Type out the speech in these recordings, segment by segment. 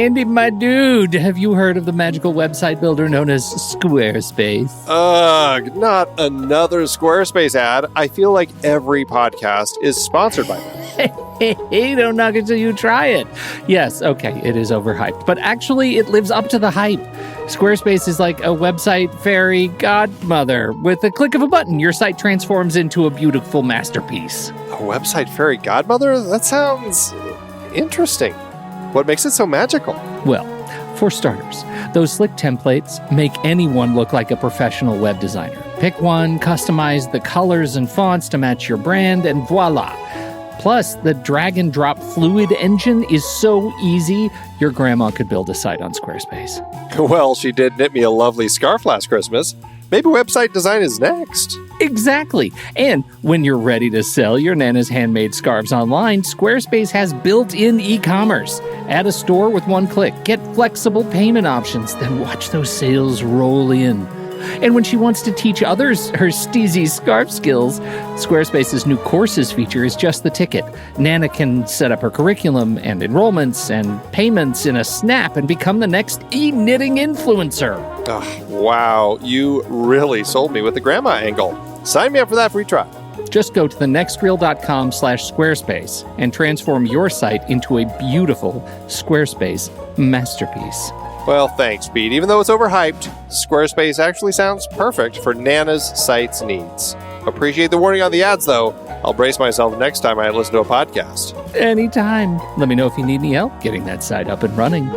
Andy, my dude, have you heard of the magical website builder known as Squarespace? Ugh, not another Squarespace ad. I feel like every podcast is sponsored by them. Hey, don't knock it till you try it. Yes, okay, it is overhyped, but actually it lives up to the hype. Squarespace is like a website fairy godmother. With a click of a button, your site transforms into a beautiful masterpiece. A website fairy godmother? That sounds interesting. What makes it so magical? Well, for starters, those slick templates make anyone look like a professional web designer. Pick one, customize the colors and fonts to match your brand, and voila. Plus, the drag and drop fluid engine is so easy, your grandma could build a site on Squarespace. Well, she did knit me a lovely scarf last Christmas. Maybe website design is next. Exactly. And when you're ready to sell your Nana's handmade scarves online, Squarespace has built-in e-commerce. Add a store with one click. Get flexible payment options. Then watch those sales roll in. And when she wants to teach others her steezy scarf skills, Squarespace's new courses feature is just the ticket. Nana can set up her curriculum and enrollments and payments in a snap and become the next e-knitting influencer. Oh, wow, you really sold me with the grandma angle. Sign me up for that free trial. Just go to thenextreel.com/Squarespace and transform your site into a beautiful Squarespace masterpiece. Well, thanks, Pete. Even though it's overhyped, Squarespace actually sounds perfect for Nana's site's needs. Appreciate the warning on the ads, though. I'll brace myself next time I listen to a podcast. Anytime. Let me know if you need any help getting that site up and running.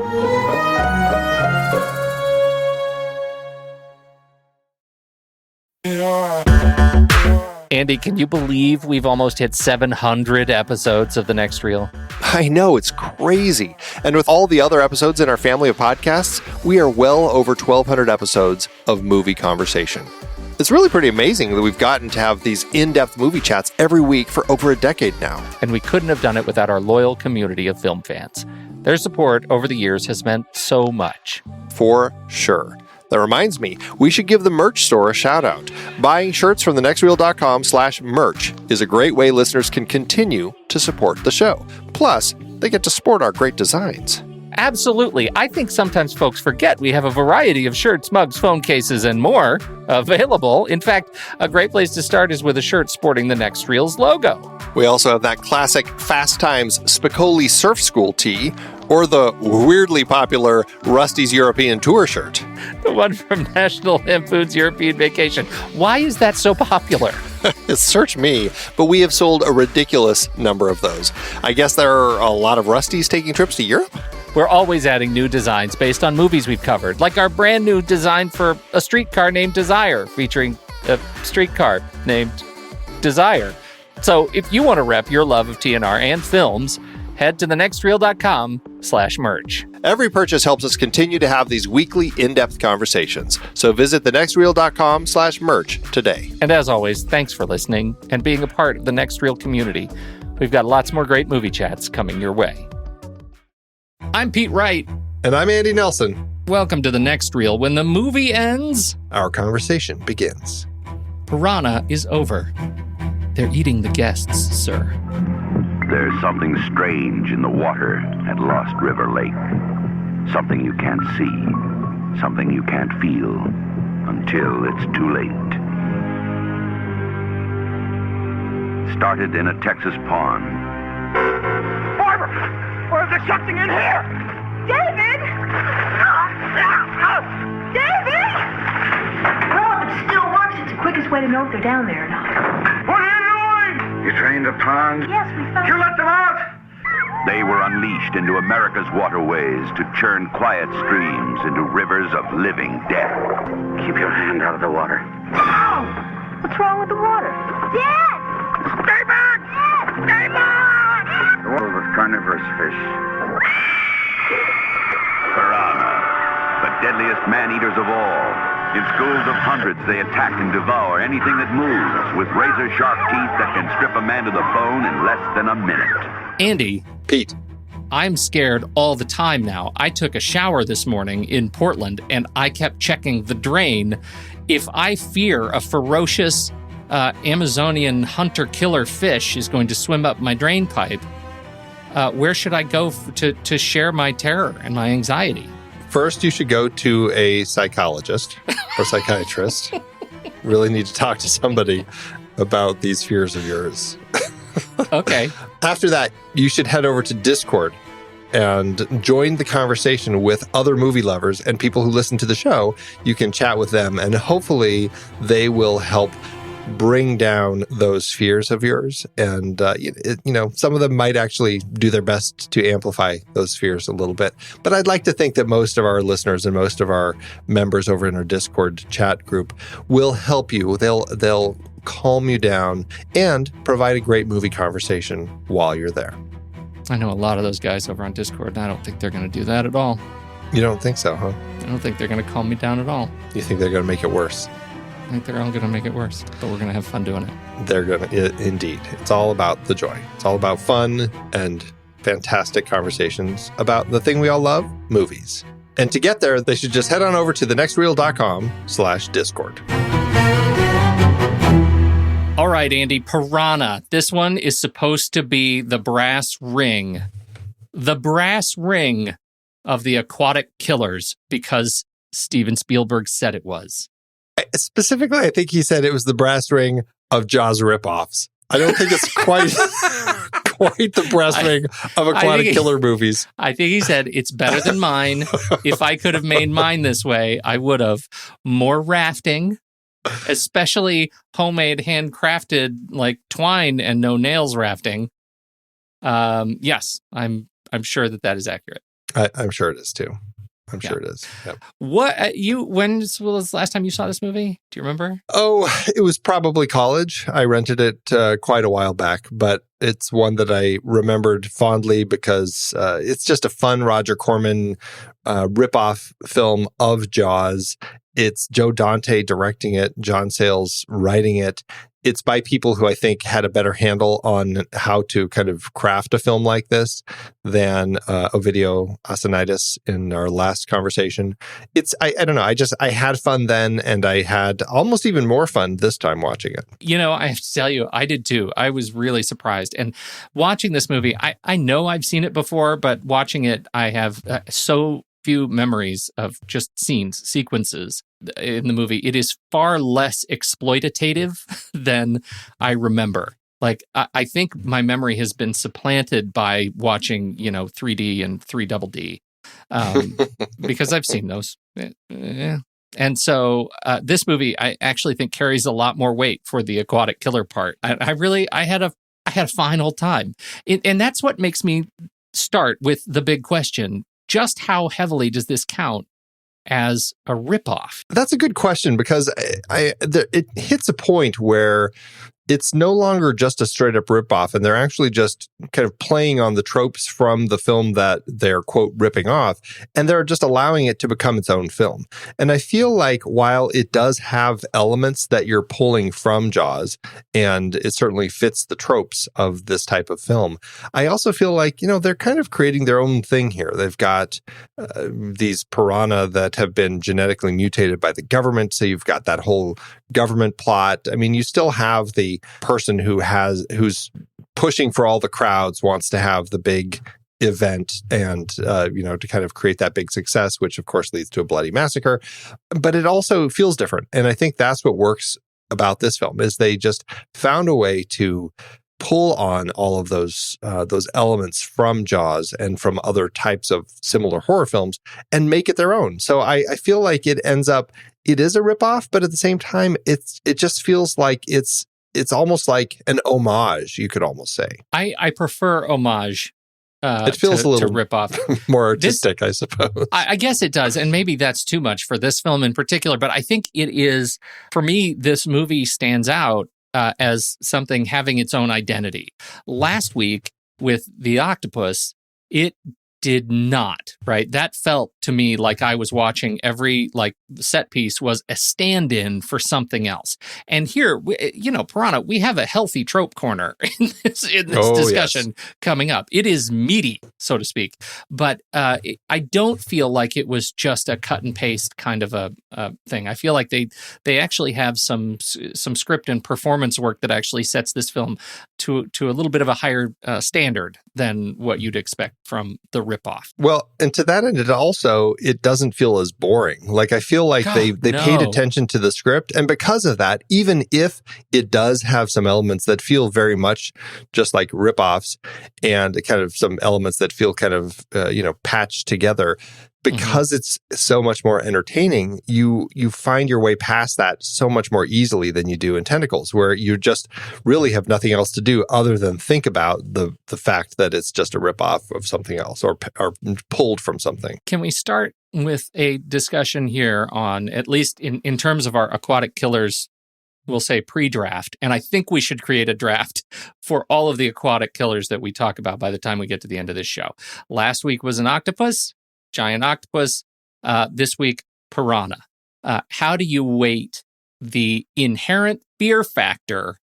Andy, can you believe we've almost hit 700 episodes of The Next Reel? I know, it's crazy. And with all the other episodes in our family of podcasts, we are well over 1,200 episodes of movie conversation. It's really pretty amazing that we've gotten to have these in-depth movie chats every week for over a decade now. And we couldn't have done it without our loyal community of film fans. Their support over the years has meant so much. For sure. That reminds me, we should give the merch store a shout out. Buying shirts from thenextreel.com/merch is a great way listeners can continue to support the show. Plus, they get to sport our great designs. Absolutely. I think sometimes folks forget we have a variety of shirts, mugs, phone cases, and more available. In fact, a great place to start is with a shirt sporting the Next Reel's logo. We also have that classic Fast Times Spicoli Surf School tee, or the weirdly popular Rusty's European Tour shirt. The one from National Lampoon's European Vacation. Why is that so popular? Search me, but we have sold a ridiculous number of those. I guess there are a lot of Rustys taking trips to Europe? We're always adding new designs based on movies we've covered, like our brand new design for a streetcar named Desire, featuring a streetcar named Desire. So if you want to rep your love of TNR and films, head to thenextreel.com/merch. Every purchase helps us continue to have these weekly in-depth conversations. So visit thenextreel.com/merch today. And as always, thanks for listening and being a part of the Next Reel community. We've got lots more great movie chats coming your way. I'm Pete Wright. And I'm Andy Nelson. Welcome to The Next Reel. When the movie ends, our conversation begins. Piranha is over. They're eating the guests, sir. There's something strange in the water at Lost River Lake. Something you can't see, something you can't feel, until it's too late. Started in a Texas pond. Barbara! Or is there something in here? David! David! Well, if it still works, it's the quickest way to know if they're down there or not. What are you doing? You drained the pond? Yes, we found... You let them out? They were unleashed into America's waterways to churn quiet streams into rivers of living death. Keep your hand out of the water. Oh! What's wrong with the water? Dad! Stay back! Stay back! The world of carnivorous fish. Piranha, the deadliest man-eaters of all. In schools of hundreds, they attack and devour anything that moves with razor-sharp teeth that can strip a man to the bone in less than a minute. Andy. Pete. I'm scared all the time now. I took a shower this morning in Portland, and I kept checking the drain. If I fear a ferocious Amazonian hunter-killer fish is going to swim up my drain pipe, where should I go to share my terror and my anxiety? First, you should go to a psychologist or psychiatrist. Really need to talk to somebody about these fears of yours. Okay. After that, you should head over to Discord and join the conversation with other movie lovers and people who listen to the show. You can chat with them, and hopefully they will help bring down those fears of yours. And, some of them might actually do their best to amplify those fears a little bit. But I'd like to think that most of our listeners and most of our members over in our Discord chat group will help you. They'll calm you down and provide a great movie conversation while you're there. I know a lot of those guys over on Discord, and I don't think they're going to do that at all. You don't think so, huh? I don't think they're going to calm me down at all. You think they're going to make it worse? I think they're all going to make it worse, but we're going to have fun doing it. They're going to, indeed. It's all about the joy. It's all about fun and fantastic conversations about the thing we all love, movies. And to get there, they should just head on over to thenextreel.com/Discord. All right, Andy, Piranha. This one is supposed to be the brass ring. The brass ring of the Aquatic Killers, because Steven Spielberg said it was. Specifically, I think he said it was the brass ring of Jaws ripoffs. I don't think it's quite the brass ring of Aquatic Killer movies. I think he said it's better than mine. If I could have made mine this way, I would have. More rafting, especially homemade, handcrafted, like twine and no nails rafting. Yes, I'm sure that is accurate. I'm sure it is too. I'm sure it is. Yep. When was the last time you saw this movie? Do you remember? Oh, it was probably college. I rented it quite a while back, but it's one that I remembered fondly because it's just a fun Roger Corman ripoff film of Jaws. It's Joe Dante directing it, John Sayles writing it. It's by people who I think had a better handle on how to kind of craft a film like this than Ovidio Asanitis in our last conversation. I don't know. I had fun then, and I had almost even more fun this time watching it. You know, I have to tell you, I did too. I was really surprised. And watching this movie, I know I've seen it before, but watching it, I have so few memories of just sequences in the movie. It is far less exploitative than I remember. Like, I think my memory has been supplanted by watching, 3D and 3DD, because I've seen those. And so this movie, I actually think carries a lot more weight for the Aquatic Killer part. I had a fine old time. And that's what makes me start with the big question. Just how heavily does this count as a ripoff? That's a good question, because it hits a point where it's no longer just a straight up ripoff, and they're actually just kind of playing on the tropes from the film that they're, quote, ripping off, and they're just allowing it to become its own film. And I feel like while it does have elements that you're pulling from Jaws, and it certainly fits the tropes of this type of film, I also feel like, they're kind of creating their own thing here. They've got these piranha that have been genetically mutated by the government, so you've got that whole government plot. I mean, you still have the person who's pushing for all the crowds, wants to have the big event and to kind of create that big success, which of course leads to a bloody massacre. But it also feels different, and I think that's what works about this film, is they just found a way to pull on all of those elements from Jaws and from other types of similar horror films and make it their own. So I feel like it is a ripoff, but at the same time, it just feels like it's almost like an homage, you could almost say. I prefer homage. It feels a little ripoff, more artistic, I suppose. I guess it does, and maybe that's too much for this film in particular. But I think it is, for me, this movie stands out as something having its own identity. Last week with The Octopus, it did not, right? That felt to me like I was watching every like set piece was a stand-in for something else. And here, Piranha, we have a healthy trope corner in this discussion coming up. It is meaty, so to speak, but I don't feel like it was just a cut and paste kind of a thing. I feel like they actually have some script and performance work that actually sets this film to a little bit of a higher standard than what you'd expect from the ripoff. Well, and to that end, it doesn't feel as boring. Like, I feel like they paid attention to the script. And because of that, even if it does have some elements that feel very much just like ripoffs and kind of some elements that feel kind of, patched together, because it's so much more entertaining, you find your way past that so much more easily than you do in Tentacles, where you just really have nothing else to do other than think about the fact that it's just a ripoff of something else or pulled from something. Can we start with a discussion here on, at least in terms of our Aquatic Killers, we'll say pre-draft, and I think we should create a draft for all of the Aquatic Killers that we talk about by the time we get to the end of this show. Last week was an octopus. Giant octopus. This week, piranha. How do you weight the inherent fear factor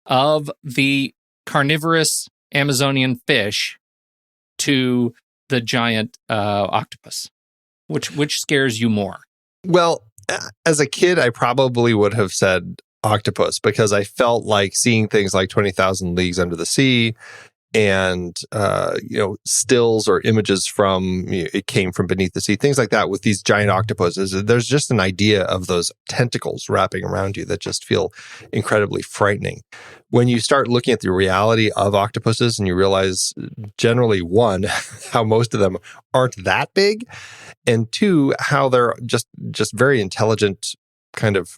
of the carnivorous Amazonian fish to the giant octopus? Which scares you more? Well, as a kid, I probably would have said octopus because I felt like seeing things like 20,000 Leagues Under the Sea and stills or images from it came from beneath the sea, things like that with these giant octopuses. There's just an idea of those tentacles wrapping around you that just feel incredibly frightening. When you start looking at the reality of octopuses and you realize, generally, one, how most of them aren't that big, and two, how they're just very intelligent, kind of,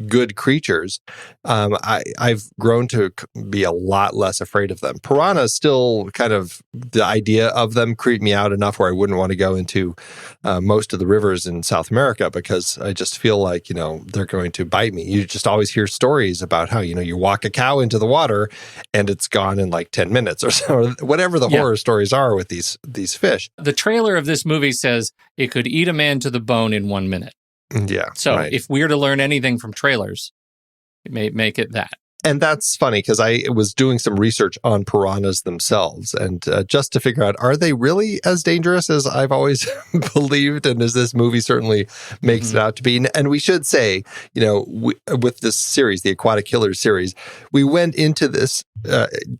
good creatures, I've grown to be a lot less afraid of them. Piranhas still kind of, the idea of them creep me out enough where I wouldn't want to go into most of the rivers in South America because I just feel like, they're going to bite me. You just always hear stories about how, you walk a cow into the water and it's gone in like 10 minutes or so, whatever the horror stories are with these fish. The trailer of this movie says it could eat a man to the bone in 1 minute. Yeah. So if we're to learn anything from trailers, it may make it that. And that's funny because I was doing some research on piranhas themselves and just to figure out, are they really as dangerous as I've always believed? And as this movie certainly makes it out to be. And we should say, with this series, the Aquatic Killers series, we went into this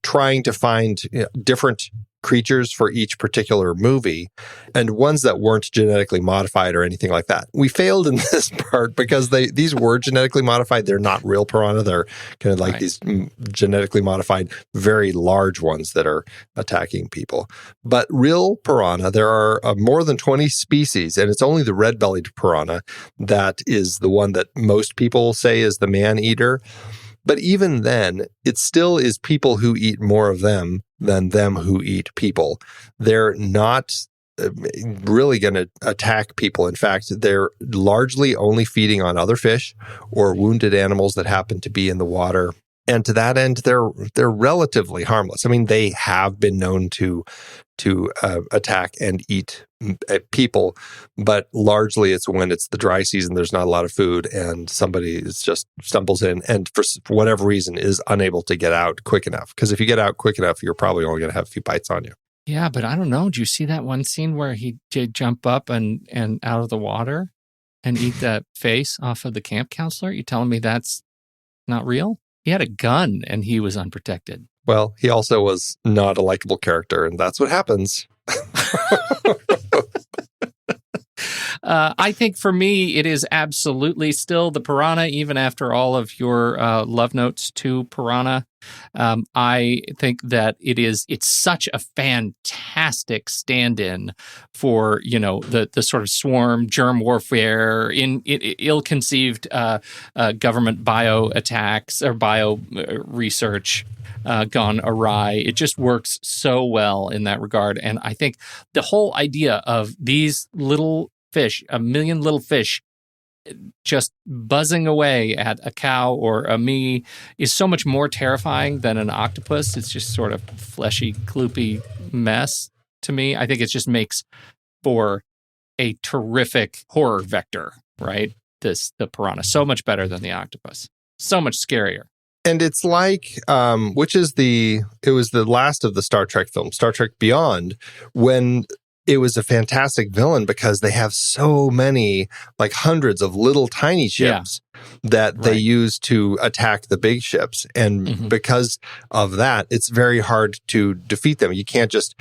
trying to find different creatures for each particular movie and ones that weren't genetically modified or anything like that. We failed in this part because these were genetically modified. They're not real piranha. They're kind of like these genetically modified, very large ones that are attacking people. But real piranha, there are more than 20 species, and it's only the red-bellied piranha that is the one that most people say is the man-eater. But even then, it still is people who eat more of them than them who eat people. They're not really going to attack people. In fact, they're largely only feeding on other fish or wounded animals that happen to be in the water. And to that end, they're relatively harmless. I mean, they have been known to attack and eat people, but largely it's when it's the dry season, there's not a lot of food, and somebody just stumbles in and for whatever reason is unable to get out quick enough. Because if you get out quick enough, you're probably only going to have a few bites on you. Yeah, but I don't know. Did you see that one scene where he did jump up and out of the water and eat that face off of the camp counselor? You telling me that's not real? He had a gun and he was unprotected. Well, he also was not a likable character, and that's what happens. I think for me, it is absolutely still the piranha, even after all of your love notes to piranha. I think that it's such a fantastic stand-in for, the sort of swarm germ warfare, ill-conceived government bio attacks or bio research gone awry. It just works so well in that regard. And I think the whole idea of these little fish, a million little fish, just buzzing away at a cow or a me is so much more terrifying than an octopus. It's just sort of fleshy, gloopy mess to me. I think it just makes for a terrific horror vector, right? The piranha, so much better than the octopus, so much scarier. And it's like, it was the last of the Star Trek films, Star Trek Beyond, when it was a fantastic villain because they have so many, like hundreds of little tiny ships that they use to attack the big ships. And because of that, it's very hard to defeat them. You can't just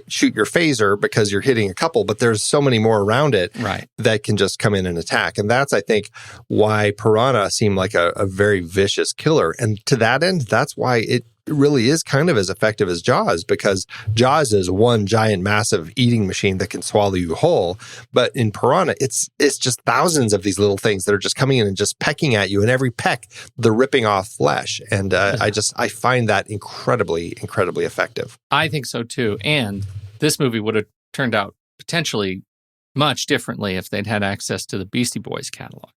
shoot your phaser because you're hitting a couple, but there's so many more around it that can just come in and attack. And that's, I think, why Piranha seemed like a very vicious killer. And to that end, that's why it really is kind of as effective as Jaws, because Jaws is one giant, massive eating machine that can swallow you whole. But in Piranha, it's just thousands of these little things that are just coming in and just pecking at you. And every peck, they're ripping off flesh. And I find that incredibly, incredibly effective. I think so too. And this movie would have turned out potentially much differently if they'd had access to the Beastie Boys catalog.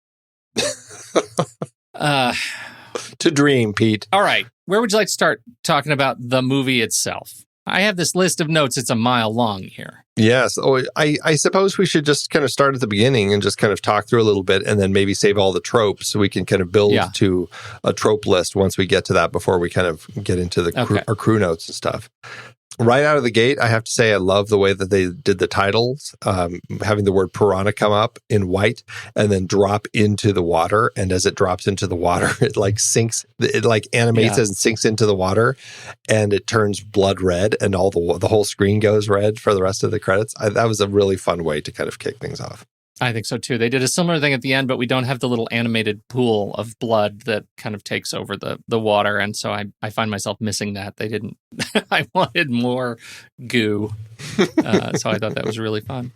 To dream, Pete. All right. Where would you like to start talking about the movie itself? I have this list of notes. It's a mile long here. Yes. Oh, I suppose we should just kind of start at the beginning and just kind of talk through a little bit and then maybe save all the tropes so we can kind of build to a trope list once we get to that before we kind of get into the our crew notes and stuff. Right out of the gate, I have to say I love the way that they did the titles, having the word piranha come up in white and then drop into the water. And as it drops into the water, it like sinks, it like animates and sinks into the water and it turns blood red and all the whole screen goes red for the rest of the credits. That was a really fun way to kind of kick things off. I think so too. They did a similar thing at the end, but we don't have the little animated pool of blood that kind of takes over the water. And so I find myself missing that. They didn't, I wanted more goo. So I thought that was really fun.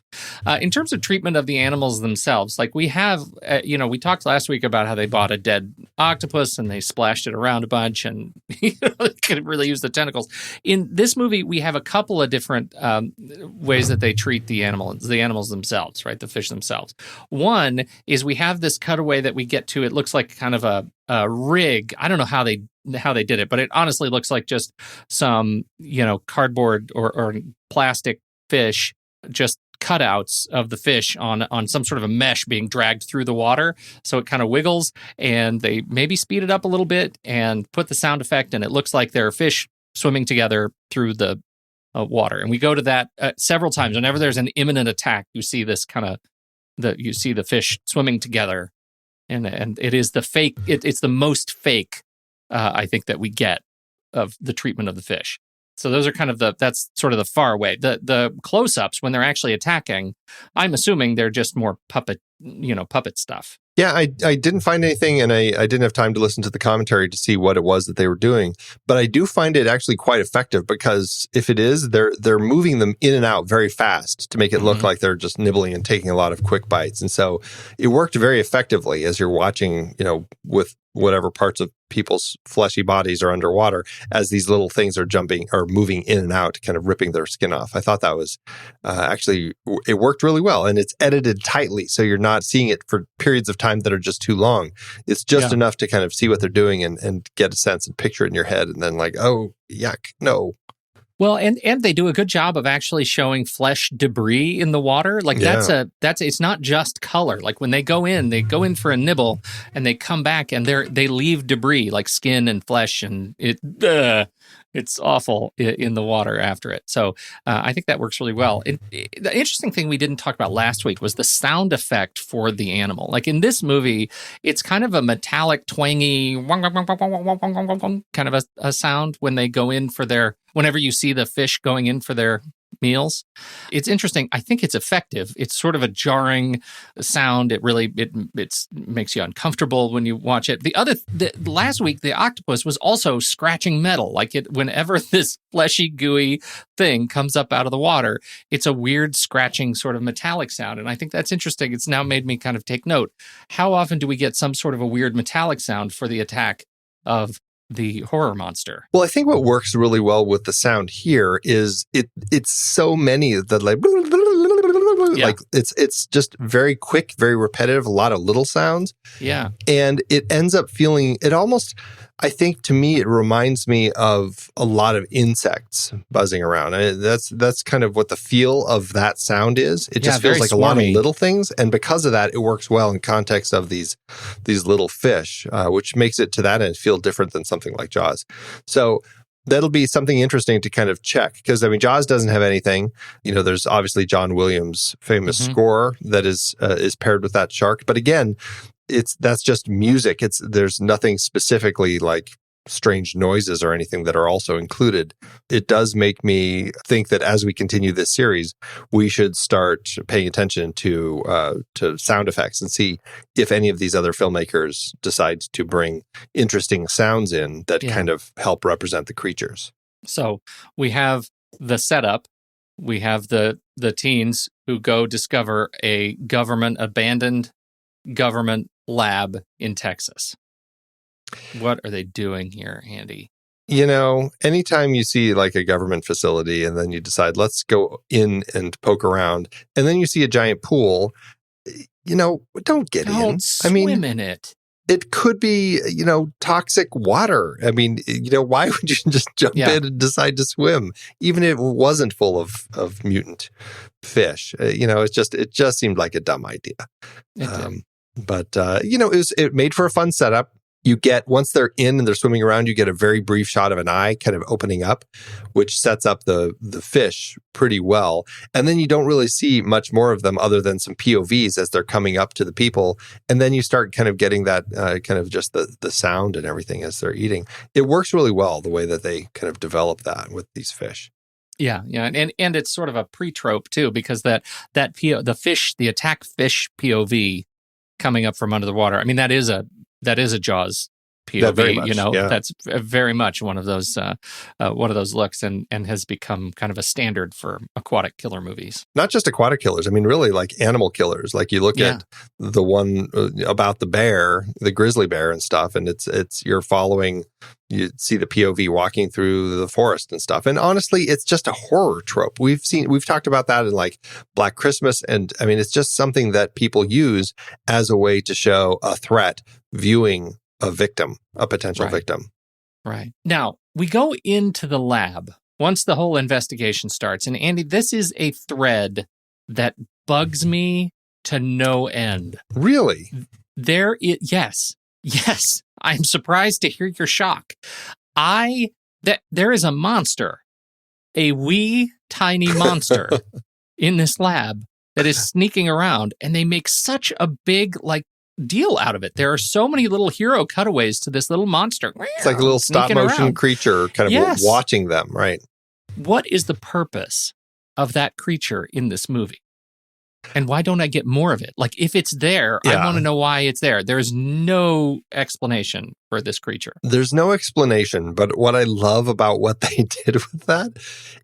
In terms of treatment of the animals themselves, like we have, we talked last week about how they bought a dead octopus and they splashed it around a bunch and they could really use the tentacles. In this movie, we have a couple of different ways that they treat the animals themselves, right? The fish themselves. One is we have this cutaway that we get to. It looks like kind of a rig. I don't know how they did it, but it honestly looks like just some, cardboard or plastic fish, just cutouts of the fish on some sort of a mesh being dragged through the water. So it kind of wiggles and they maybe speed it up a little bit and put the sound effect. And it looks like there are fish swimming together through the water. And we go to that several times. Whenever there's an imminent attack, you see this kind of, you see the fish swimming together. And it is the fake, it's the most fake, I think, that we get of the treatment of the fish. So those are kind of that's sort of the far away. The close-ups when they're actually attacking, I'm assuming they're just more puppet stuff. Yeah, I didn't find anything, and I didn't have time to listen to the commentary to see what it was that they were doing. But I do find it actually quite effective because if it is, they're moving them in and out very fast to make it look like they're just nibbling and taking a lot of quick bites. And so it worked very effectively as you're watching, with whatever parts of people's fleshy bodies are underwater as these little things are jumping or moving in and out, kind of ripping their skin off. I thought that was actually, it worked really well, and it's edited tightly. So you're not seeing it for periods of time that are just too long. It's just enough to kind of see what they're doing and get a sense and picture it in your head. And then like, oh, yuck, no. Well, and they do a good job of actually showing flesh debris in the water. Like it's not just color. Like when they go in for a nibble and they come back and they leave debris like skin and flesh, and it's awful in the water after it. So I think that works really well. The interesting thing we didn't talk about last week was the sound effect for the animal. Like in this movie, it's kind of a metallic, twangy, kind of a sound when they go in for whenever you see the fish going in for their meals. It's interesting. I think it's effective. It's sort of a jarring sound. It makes you uncomfortable when you watch it. Last week, the octopus was also scratching metal. Like whenever this fleshy, gooey thing comes up out of the water, it's a weird scratching sort of metallic sound. And I think that's interesting. It's now made me kind of take note. How often do we get some sort of a weird metallic sound for the attack of the horror monster? Well, I think what works really well with the sound here is it's so many that like like it's just very quick, very repetitive, a lot of little sounds. Yeah. And it ends up feeling, it almost, I think to me, it reminds me of a lot of insects buzzing around. That's kind of what the feel of that sound is. It just feels like a lot of little things. And because of that, it works well in context of these little fish, which makes it to that end feel different than something like Jaws. So that'll be something interesting to kind of check, because I mean, Jaws doesn't have anything. There's obviously John Williams' famous score that is paired with that shark. But again, that's just music. There's nothing specifically like strange noises or anything that are also included. It does make me think that as we continue this series, we should start paying attention to sound effects and see if any of these other filmmakers decide to bring interesting sounds in that kind of help represent the creatures. So we have the setup. We have the teens who go discover a abandoned government lab in Texas. What are they doing here, Andy? Anytime you see like a government facility and then you decide, let's go in and poke around, and then you see a giant pool, don't get in. Don't swim in it. It could be, toxic water. I mean, why would you just jump in and decide to swim, even if it wasn't full of mutant fish? It just seemed like a dumb idea. But it made for a fun setup. You get, once they're in and they're swimming around, you get a very brief shot of an eye kind of opening up, which sets up the fish pretty well. And then you don't really see much more of them other than some POVs as they're coming up to the people. And then you start kind of getting that kind of just the sound and everything as they're eating. It works really well, the way that they kind of develop that with these fish. Yeah. And it's sort of a pre-trope too, because the attack fish POV coming up from under the water. I mean, that is a Jaws POV, that's very much one of those looks, and has become kind of a standard for aquatic killer movies. Not just aquatic killers. I mean, really like animal killers. Like you look at the one about the bear, the grizzly bear and stuff, and you're following. You see the POV walking through the forest and stuff. And honestly, it's just a horror trope. We've talked about that in like Black Christmas. And I mean, it's just something that people use as a way to show a threat viewing a victim, a potential victim. Right. Now, we go into the lab once the whole investigation starts. And Andy, this is a thread that bugs me to no end. Really? Yes. I'm surprised to hear your shock. There is a monster, a wee tiny monster in this lab that is sneaking around, and they make such a big deal out of it. There are so many little hero cutaways to this little monster. It's like a little stop motion creature kind of watching them, right? What is the purpose of that creature in this movie? And why don't I get more of it? Like, if it's there, I want to know why it's there. There's no explanation for this creature. There's no explanation, but what I love about what they did with that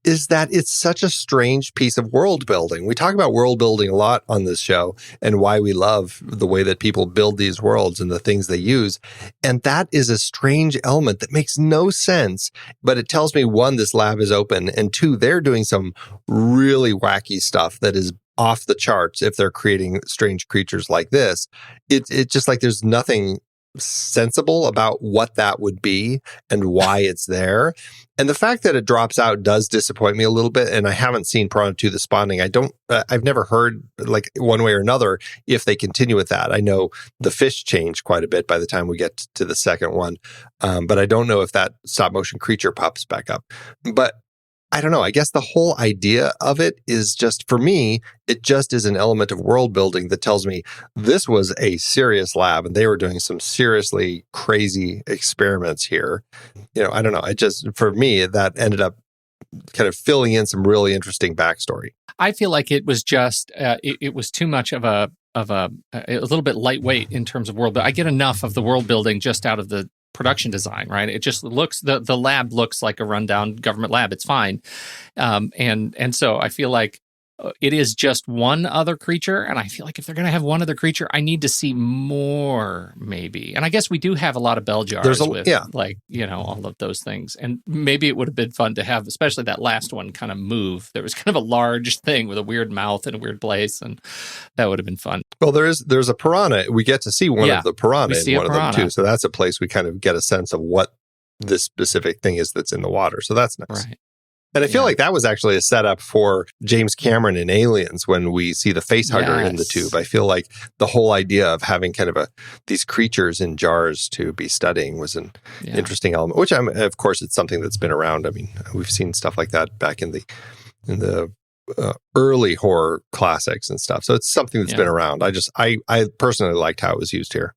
is that it's such a strange piece of world building. We talk about world building a lot on this show and why we love the way that people build these worlds and the things they use. And that is a strange element that makes no sense, but it tells me, one, this lab is open, and two, they're doing some really wacky stuff that is off the charts if they're creating strange creatures like this. It's just like there's nothing sensible about what that would be and why it's there. And the fact that it drops out does disappoint me a little bit. And I haven't seen Piranha 2: The Spawning. I've never heard like one way or another if they continue with that. I know the fish change quite a bit by the time we get to the second one. But I don't know if that stop motion creature pops back up. But I don't know. I guess the whole idea of it is just, for me, it just is an element of world building that tells me this was a serious lab and they were doing some seriously crazy experiments here. I don't know. For me, that ended up kind of filling in some really interesting backstory. I feel like it was just, it was too much of a little bit lightweight in terms of world building. I get enough of the world building just out of the production design, right? It just looks, the lab looks like a rundown government lab. It's fine. And so I feel like it is just one other creature, and I feel like if they're going to have one other creature, I need to see more, maybe. And I guess we do have a lot of bell jars with, like, you know, all of those things. And maybe it would have been fun to have, especially that last one, kind of move. There was kind of a large thing with a weird mouth in a weird place, and that would have been fun. Well, there's a piranha. We get to see one of the piranha in one of them, too. So that's a place we kind of get a sense of what this specific thing is that's in the water. So that's nice. Right. And I feel like that was actually a setup for James Cameron in Aliens when we see the facehugger in the tube. I feel like the whole idea of having kind of these creatures in jars to be studying was an interesting element, which of course, it's something that's been around. I mean, we've seen stuff like that back in the early horror classics and stuff. So it's something that's been around. I personally liked how it was used here,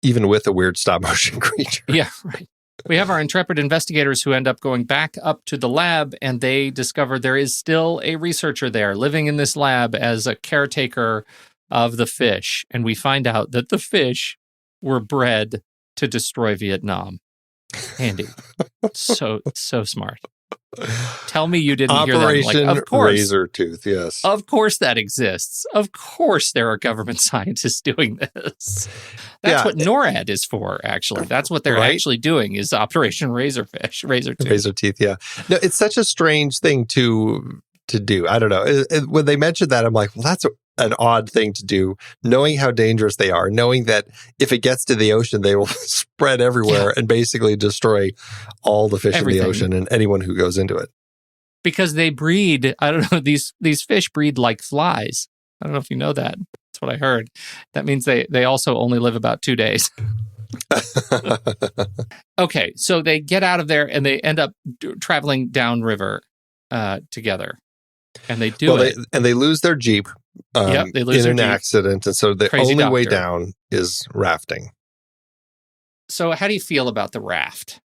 even with a weird stop motion creature. Yeah, right. We have our intrepid investigators who end up going back up to the lab, and they discover there is still a researcher there living in this lab as a caretaker of the fish. And we find out that the fish were bred to destroy Vietnam. Andy, so smart. Tell me you didn't hear that. Operation Like, of course, Razor Tooth, yes. Of course that exists. Of course there are government scientists doing this. That's what NORAD is for, actually. That's what they're actually doing is Operation Razor Tooth. Razor Teeth, yeah. No, it's such a strange thing to do. I don't know. When they mentioned that, I'm like, well, that's an odd thing to do, knowing how dangerous they are, knowing that if it gets to the ocean, they will spread everywhere and basically destroy all the fish in the ocean and anyone who goes into it. Because they breed, I don't know, these fish breed like flies. I don't know if you know that. That's what I heard. That means they also only live about 2 days. Okay, so they get out of there and they end up traveling downriver together. And they do it. And they lose their Jeep they lose in their an Jeep. accident. And so the only way down is rafting. So how do you feel about the raft?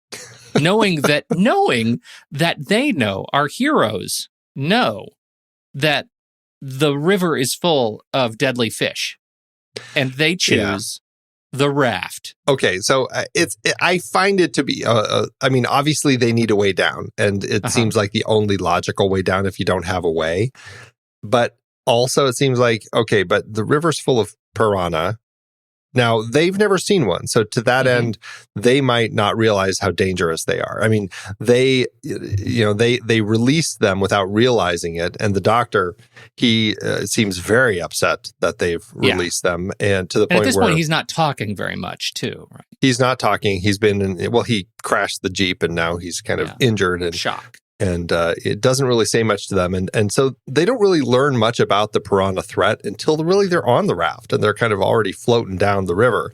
knowing that they know, our heroes know that the river is full of deadly fish. And they choose the raft. Okay, so I find it to be, I mean, obviously they need a way down, and it seems like the only logical way down if you don't have a way. But also it seems like, okay, but the river's full of piranha. Now, they've never seen one. So to that end, they might not realize how dangerous they are. I mean, they released them without realizing it. And the doctor, he seems very upset that they've released them. And to the point where... at this point, he's not talking very much, too. Right? He's not talking. He's been he crashed the Jeep and now he's kind of injured and shock. And it doesn't really say much to them. And so they don't really learn much about the piranha threat until they're on the raft and they're kind of already floating down the river.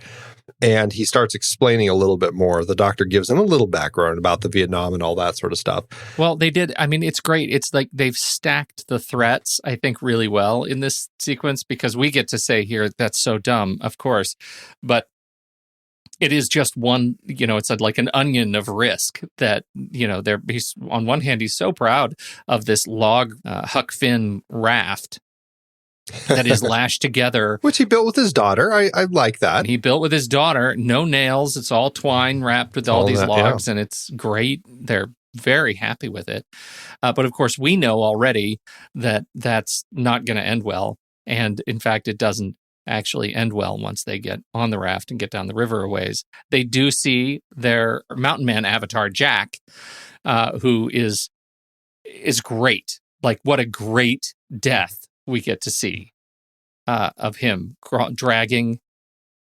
And he starts explaining a little bit more. The doctor gives him a little background about the Vietnam and all that sort of stuff. Well, they did. I mean, it's great. It's like they've stacked the threats, I think, really well in this sequence because we get to say here, that's so dumb, of course. But it is just one, it's like an onion of risk that, he's on one hand, he's so proud of this log Huck Finn raft that is lashed together. Which he built with his daughter. I like that. And he built with his daughter, no nails. It's all twine wrapped with all these logs and it's great. They're very happy with it. But of course, we know already that that's not going to end well. And in fact, it doesn't actually end well once they get on the raft and get down the river a ways. They do see their mountain man avatar, Jack, who is great. Like, what a great death we get to see of him dragging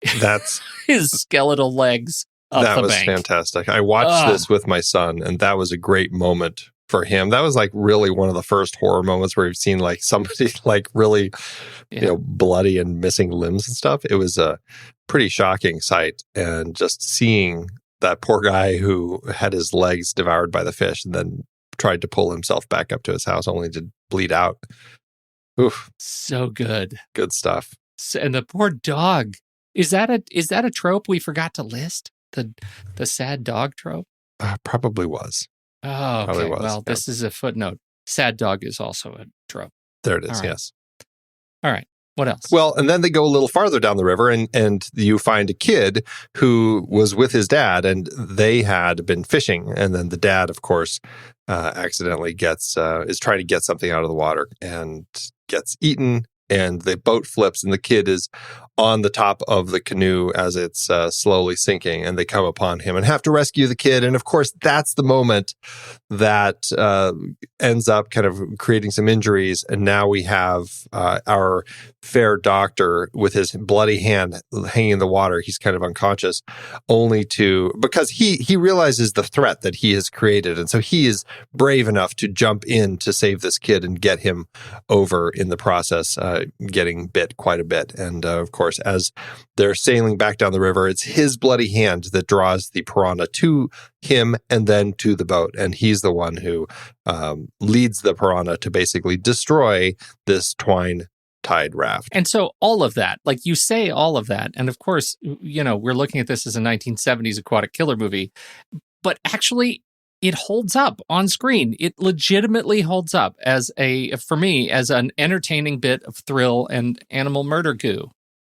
his skeletal legs up the bank. That was fantastic. I watched this with my son, and that was a great moment for him. That was like really one of the first horror moments where we've seen like somebody like really, bloody and missing limbs and stuff. It was a pretty shocking sight. And just seeing that poor guy who had his legs devoured by the fish and then tried to pull himself back up to his house only to bleed out. Oof. So good. Good stuff. And the poor dog. Is that a trope we forgot to list? The sad dog trope? Probably was. Oh, okay. Well, this is a footnote. Sad dog is also a trope. There it is, yes. All right. What else? Well, and then they go a little farther down the river and you find a kid who was with his dad and they had been fishing. And then the dad, of course, accidentally is trying to get something out of the water and gets eaten, and the boat flips, and the kid is on the top of the canoe as it's slowly sinking, and they come upon him and have to rescue the kid. And of course, that's the moment that ends up kind of creating some injuries. And now we have our fair doctor with his bloody hand hanging in the water. He's kind of unconscious, because he realizes the threat that he has created. And so he is brave enough to jump in to save this kid and get him over in the process, getting bit quite a bit. And of course, as they're sailing back down the river, it's his bloody hand that draws the piranha to him and then to the boat. And he's the one who leads the piranha to basically destroy this twine-tied raft. And so all of that, like you say, all of that. And of course, we're looking at this as a 1970s aquatic killer movie, but actually it holds up on screen. It legitimately holds up for me, as an entertaining bit of thrill and animal murder goo.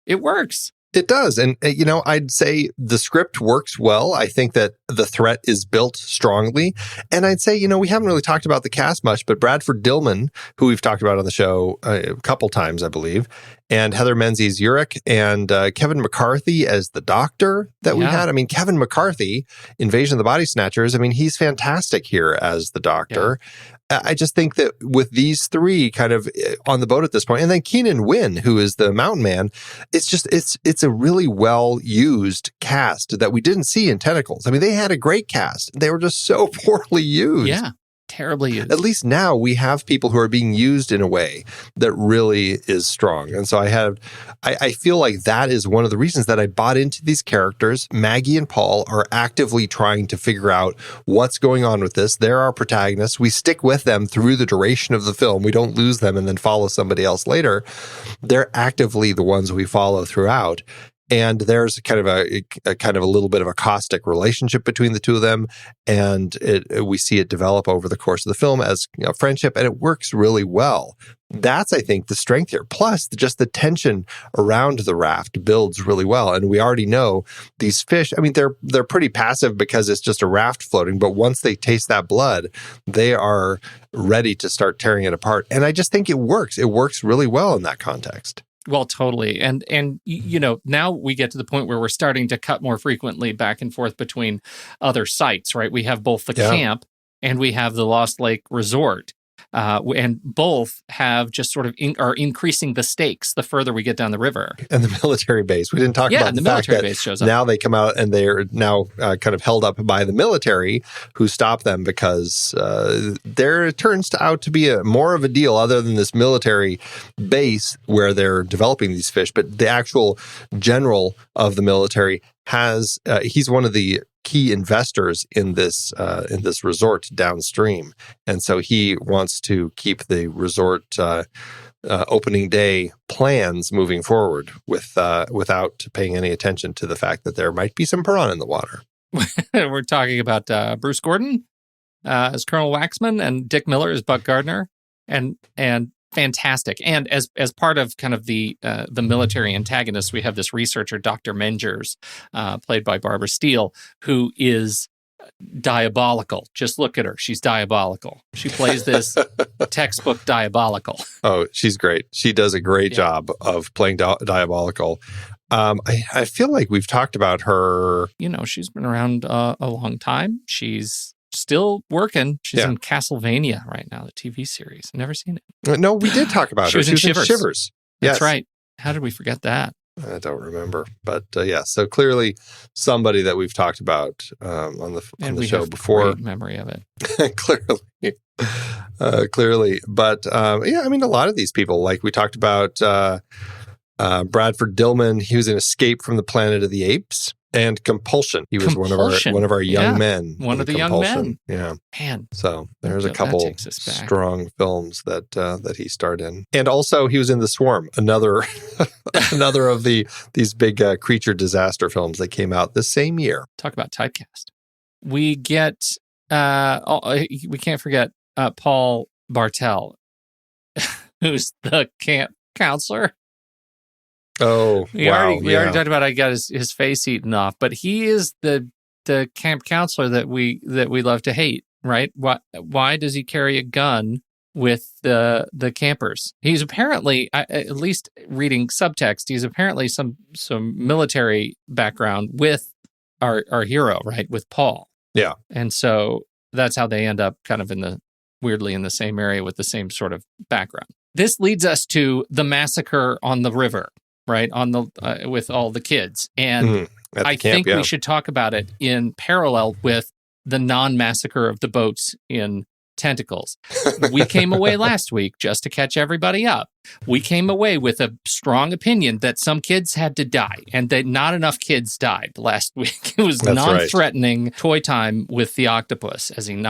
It works. It does. And, I'd say the script works well. I think that the threat is built strongly. And I'd say, we haven't really talked about the cast much, but Bradford Dillman, who we've talked about on the show a couple times, I believe, and Heather Menzies-Urich and Kevin McCarthy as the doctor that we had. I mean, Kevin McCarthy, Invasion of the Body Snatchers, he's fantastic here as the doctor. Yeah. I just think that with these three kind of on the boat at this point, and then Keenan Wynn, who is the mountain man, it's a really well-used cast that we didn't see in Tentacles. They had a great cast. They were just so poorly used. Yeah. Terribly used. At least now we have people who are being used in a way that really is strong. And so I feel like that is one of the reasons that I bought into these characters. Maggie and Paul are actively trying to figure out what's going on with this. They're our protagonists. We stick with them through the duration of the film. We don't lose them and then follow somebody else later. They're actively the ones we follow throughout. And there's kind of a little bit of a caustic relationship between the two of them, and we see it develop over the course of the film as friendship, and it works really well. That's, I think, the strength here. Plus, just the tension around the raft builds really well, and we already know these fish. They're pretty passive because it's just a raft floating, but once they taste that blood, they are ready to start tearing it apart. And I just think it works. It works really well in that context. Well, totally. And now we get to the point where we're starting to cut more frequently back and forth between other sites, right? We have both the camp and we have the Lost Lake Resort. And both have just sort of are increasing the stakes the further we get down the river. And the military base. We didn't talk about the fact that base shows up. Now they come out and they're now kind of held up by the military who stop them because there turns out to be more of a deal other than this military base where they're developing these fish. But the actual general of the military he's one of the key investors in this resort downstream, and so he wants to keep the resort opening day plans moving forward without paying any attention to the fact that there might be some piranha in the water. We're talking about Bruce Gordon as Colonel Waxman and Dick Miller as Buck Gardner, and fantastic. And as part of kind of the military antagonist, we have this researcher, Dr. Mengers, played by Barbara Steele, who is diabolical. Just look at her. She's diabolical. She plays this textbook diabolical. Oh, she's great. She does a great job of playing diabolical. I feel like we've talked about her. She's been around a long time. She's still working. She's in Castlevania right now, the TV series. Never seen it. No, we did talk about her. She was in Shivers. Yes. That's right. How did we forget that? I don't remember. But so clearly somebody that we've talked about on the show before. Great memory of it. Clearly. But a lot of these people, like we talked about Bradford Dillman, he was in Escape from the Planet of the Apes. And Compulsion. He was one of our young men. One of the young men. Yeah. Man. So there's a couple strong films that he starred in. And also he was in The Swarm, another of these big creature disaster films that came out the same year. Talk about typecast. We get we can't forget Paul Bartel, who's the camp counselor. Oh, we already talked about. I got his face eaten off, but he is the camp counselor that we love to hate, right? Why does he carry a gun with the campers. He's apparently, at least reading subtext, he's apparently some military background with our hero, right, with Paul. Yeah. And so that's how they end up kind of weirdly in the same area with the same sort of background. This leads us to the massacre on the river, right, on the with all the kids. And I think we should talk about it in parallel with the non-massacre of the boats in Tentacles. We came away last week, just to catch everybody up, we came away with a strong opinion that some kids had to die and that not enough kids died last week. It was non-threatening toy time with the octopus as he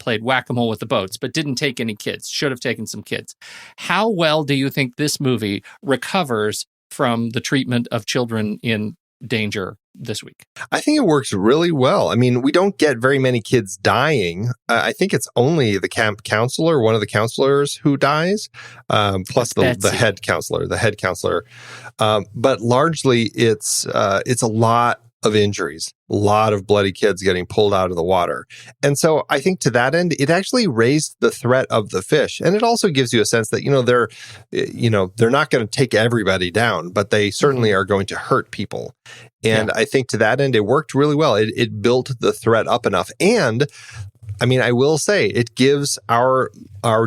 played whack-a-mole with the boats, but didn't take any kids. Should have taken some kids. How well do you think this movie recovers from the treatment of children in danger this week? I think it works really well. I mean, we don't get very many kids dying. I think it's only the camp counselor, one of the counselors, who dies, plus the head counselor. But largely, it's a lot of injuries, a lot of bloody kids getting pulled out of the water. And so I think to that end, it actually raised the threat of the fish. And it also gives you a sense that, they're not going to take everybody down, but they certainly are going to hurt people. And I think to that end, it worked really well. It built the threat up enough. And I mean, I will say it gives our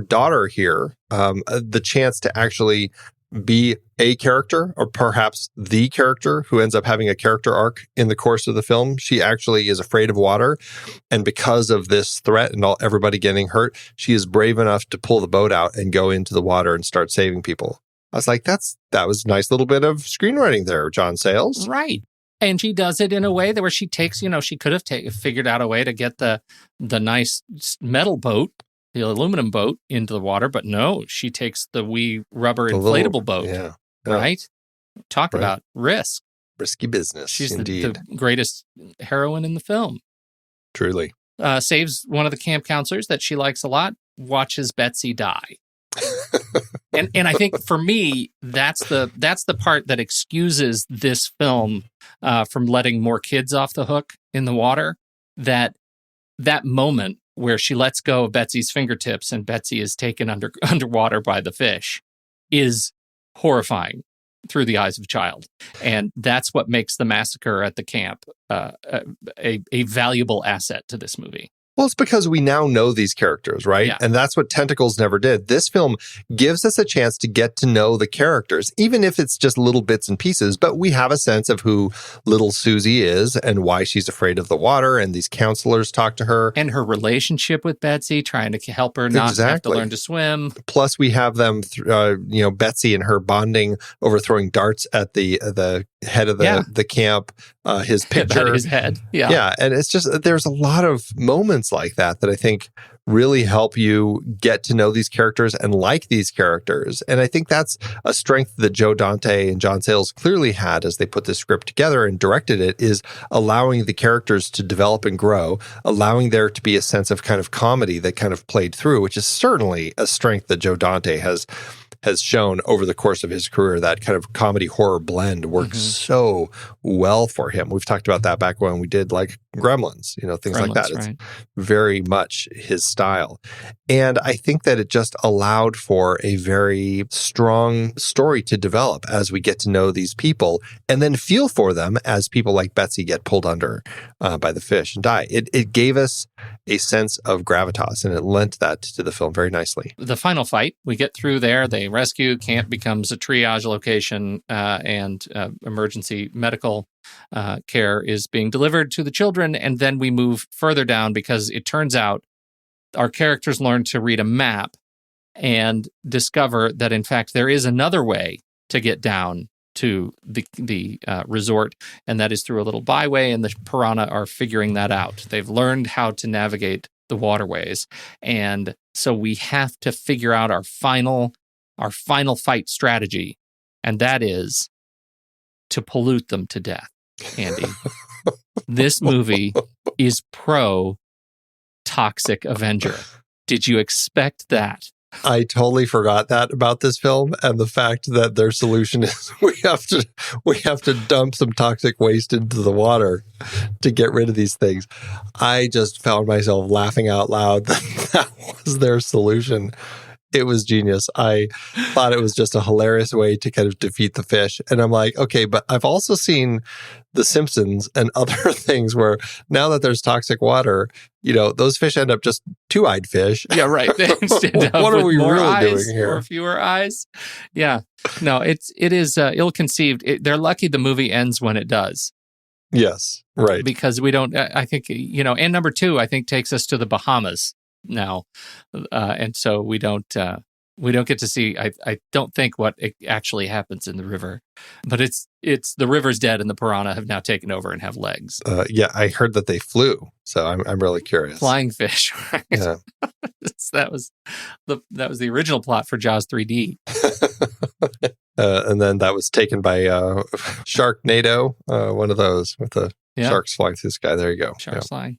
daughter here the chance to actually be a character, or perhaps the character who ends up having a character arc in the course of the film. She actually is afraid of water. And because of this threat and everybody getting hurt, she is brave enough to pull the boat out and go into the water and start saving people. I was like, that was a nice little bit of screenwriting there, John Sayles. Right. And she does it in a way that where she takes, she could have figured out a way to get the nice metal boat, the aluminum boat, into the water, but no, she takes the wee rubber inflatable boat, right? Talk about risk. Risky business, She's indeed. the greatest heroine in the film. Truly. Saves one of the camp counselors that she likes a lot, watches Betsy die. And I think for me, that's the part that excuses this film from letting more kids off the hook in the water. That moment where she lets go of Betsy's fingertips and Betsy is taken underwater by the fish is horrifying through the eyes of a child. And that's what makes the massacre at the camp a valuable asset to this movie. Well, it's because we now know these characters, right? Yeah. And that's what Tentacles never did. This film gives us a chance to get to know the characters, even if it's just little bits and pieces, but we have a sense of who little Susie is and why she's afraid of the water, and these counselors talk to her. And her relationship with Betsy, trying to help her not have to learn to swim. Plus, we have them, Betsy and her bonding over throwing darts at the head of the camp, his picture. His head. Yeah. Yeah. And it's just, there's a lot of moments like that I think really help you get to know these characters and like these characters. And I think that's a strength that Joe Dante and John Sayles clearly had as they put this script together and directed it, is allowing the characters to develop and grow, allowing there to be a sense of kind of comedy that kind of played through, which is certainly a strength that Joe Dante has shown over the course of his career. That kind of comedy horror blend works so well for him. We've talked about that back when we did like Gremlins, things like that. It's very much his style. And I think that it just allowed for a very strong story to develop as we get to know these people and then feel for them as people like Betsy get pulled under by the fish and die. It gave us a sense of gravitas, and it lent that to the film very nicely. The final fight, we get through there, they rescue, camp becomes a triage location, and emergency medical care is being delivered to the children, and then we move further down because it turns out our characters learn to read a map and discover that, in fact, there is another way to get down to the resort, and that is through a little byway, and the Piranha are figuring that out. They've learned how to navigate the waterways, and so we have to figure out our final fight strategy, and that is to pollute them to death. Andy, this movie is pro Toxic Avenger. Did you expect that? I totally forgot that about this film, and the fact that their solution is we have to dump some toxic waste into the water to get rid of these things. I just found myself laughing out loud that was their solution. It was genius. I thought it was just a hilarious way to kind of defeat the fish. And I'm like, okay, but I've also seen The Simpsons and other things where now that there's toxic water, those fish end up just two-eyed fish. Yeah, right. They stand up what are with we more really eyes doing here? or fewer eyes. Yeah. No, it is ill-conceived. They're lucky the movie ends when it does. Yes, right. Because we don't, I think, and number 2, I think, takes us to the Bahamas now. And so we don't get to see, I don't think, what actually happens in the river. But it's the river's dead and the piranha have now taken over and have legs. Yeah, I heard that they flew. So I'm really curious. Flying fish, right? Yeah. that was the original plot for Jaws 3D. And then that was taken by Sharknado, one of those with the sharks flying through the sky. There you go. Sharks flying.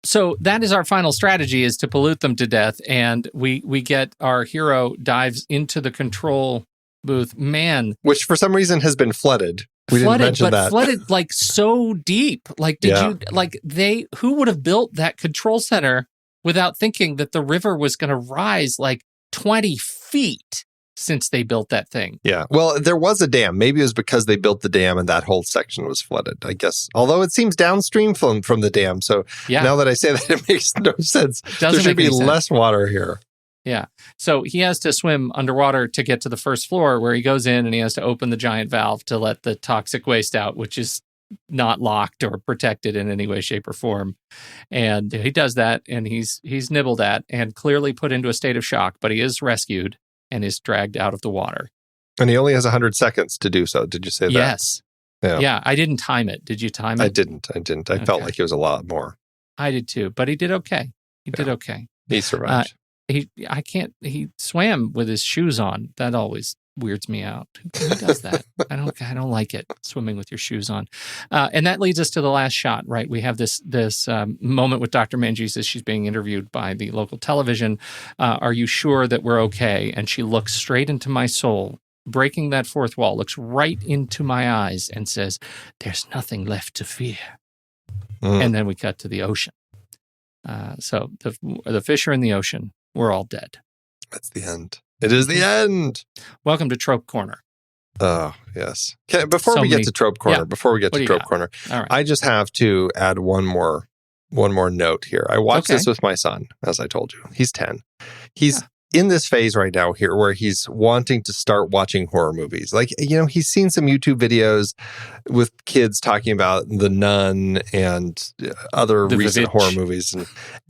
So that is our final strategy, is to pollute them to death. And we get our hero dives into the control booth. Man. Which for some reason has been flooded. We didn't mention that. Flooded like so deep. Like, who would have built that control center without thinking that the river was going to rise like 20 feet? Since they built that thing. Yeah. Well, there was a dam. Maybe it was because they built the dam and that whole section was flooded, I guess. Although it seems downstream from the dam. So now that I say that, it makes no sense. There should be less water here. Yeah. So he has to swim underwater to get to the first floor, where he goes in and he has to open the giant valve to let the toxic waste out, which is not locked or protected in any way, shape, or form. And he does that, and he's nibbled at and clearly put into a state of shock, but he is rescued and is dragged out of the water. And he only has 100 seconds to do so. Did you say that? Yes. Yeah, I didn't time it. Did you time it? I didn't. I felt like it was a lot more. I did too, but he did okay. Did okay. He survived. He swam with his shoes on. That always weirds me out. Who does that? I don't like it, swimming with your shoes on. And that leads us to the last shot, right? We have this moment with Dr. Mangese as she's being interviewed by the local television. Are you sure that we're okay? And she looks straight into my soul, breaking that fourth wall, looks right into my eyes and says, "There's nothing left to fear." And then we cut to the ocean. So the fish are in the ocean. We're all dead. That's the end. It is the end. Welcome to Trope Corner. Oh, yes. Before we get to Trope Corner, All right. I just have to add one more note here. I watched this with my son, as I told you. He's 10. He's in this phase right now here where he's wanting to start watching horror movies. Like, he's seen some YouTube videos with kids talking about The Nun and other recent horror movies.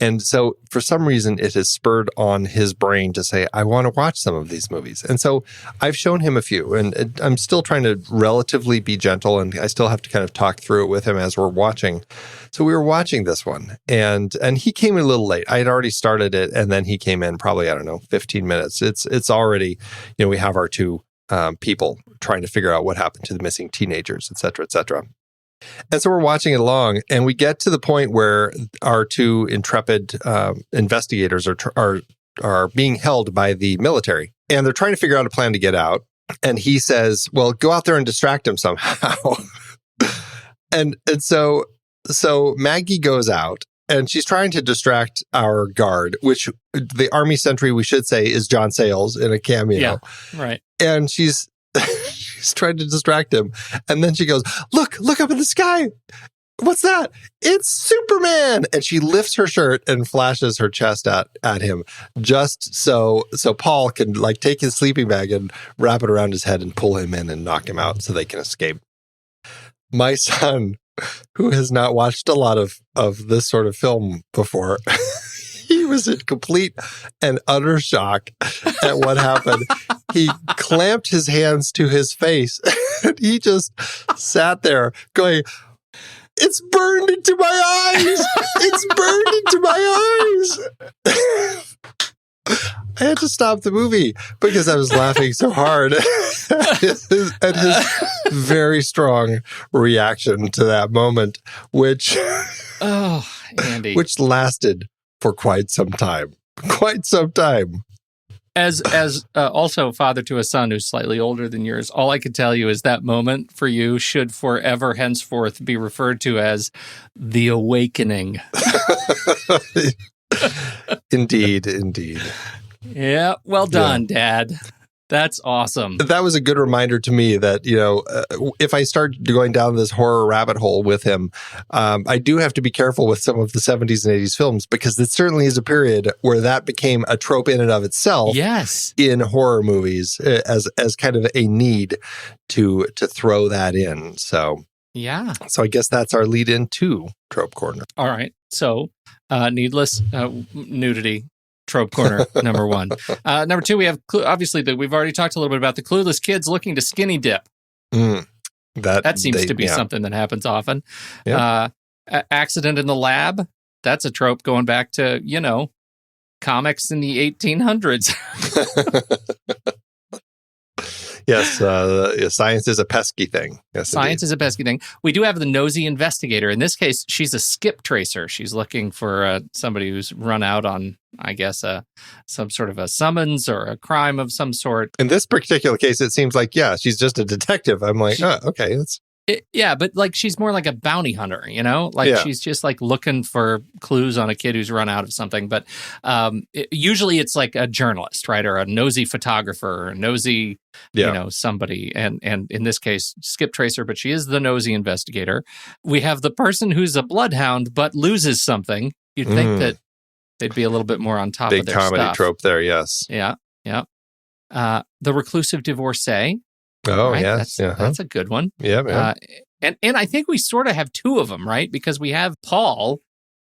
And so for some reason, it has spurred on his brain to say, I want to watch some of these movies. And so I've shown him a few, and I'm still trying to relatively be gentle, and I still have to kind of talk through it with him as we're watching. So we were watching this one, and he came in a little late. I had already started it, and then he came in probably, 15 minutes. It's already, we have our two people trying to figure out what happened to the missing teenagers, et cetera, et cetera. And so we're watching it along, and we get to the point where our two intrepid investigators are being held by the military, and they're trying to figure out a plan to get out. And he says, "Well, go out there and distract him somehow." and so Maggie goes out, and she's trying to distract our guard, which the Army sentry, we should say, is John Sayles in a cameo. Yeah, right. And she's trying to distract him. And then she goes, look up in the sky. What's that? It's Superman. And she lifts her shirt and flashes her chest at him, just so Paul can take his sleeping bag and wrap it around his head and pull him in and knock him out so they can escape. My son, who has not watched a lot of this sort of film before, he was in complete and utter shock at what happened. He clamped his hands to his face, and he just sat there going, "It's burned into my eyes! It's burned into my eyes!" I had to stop the movie because I was laughing so hard at his very strong reaction to that moment, which Andy, which lasted for quite some time. As also father to a son who's slightly older than yours, all I could tell you is that moment for you should forever henceforth be referred to as the awakening. Indeed. Yeah, well done, Dad. That's awesome. That was a good reminder to me that, if I start going down this horror rabbit hole with him, I do have to be careful with some of the 70s and 80s films, because it certainly is a period where that became a trope in and of itself. Yes. In horror movies as kind of a need to throw that in. So, yeah. So I guess that's our lead into Trope Corner. All right. So, needless nudity. Trope corner, number one. Number two, we have, obviously, we've already talked a little bit about the clueless kids looking to skinny dip. That seems to be something that happens often. Yeah. Accident in the lab, that's a trope going back to, comics in the 1800s. Yes, science is a pesky thing. Yes, science is a pesky thing. We do have the nosy investigator. In this case, she's a skip tracer. She's looking for somebody who's run out on, I guess, some sort of a summons or a crime of some sort. In this particular case, it seems like, she's just a detective. I'm like, okay. But she's more like a bounty hunter, she's just like looking for clues on a kid who's run out of something. But usually it's like a journalist, right? Or a nosy photographer or a nosy, somebody. And in this case, skip tracer, but she is the nosy investigator. We have the person who's a bloodhound, but loses something. You'd think that they'd be a little bit more on top of their stuff. Big comedy trope there, yes. Yeah. The reclusive divorcee. Oh, right? yes. That's a good one. Yeah. And I think we sort of have two of them, right? Because we have Paul,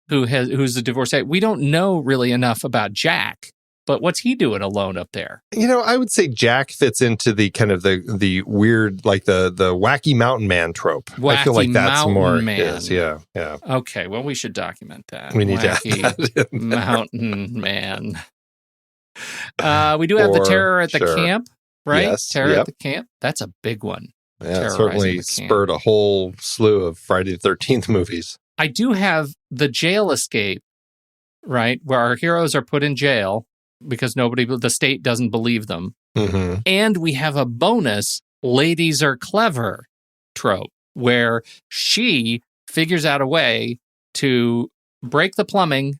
who's a divorcee. We don't know really enough about Jack, but what's he doing alone up there? I would say Jack fits into the kind of the weird, like the wacky mountain man trope. I feel like that's more his. Yeah. Okay, well, we should document that. We need wacky mountain man. We do have the terror at the camp. Right? Yes, Terror at the camp. That's a big one. Yeah, it certainly spurred a whole slew of Friday the 13th movies. I do have the jail escape, right? Where our heroes are put in jail because the state doesn't believe them. Mm-hmm. And we have a bonus, ladies are clever trope, where she figures out a way to break the plumbing,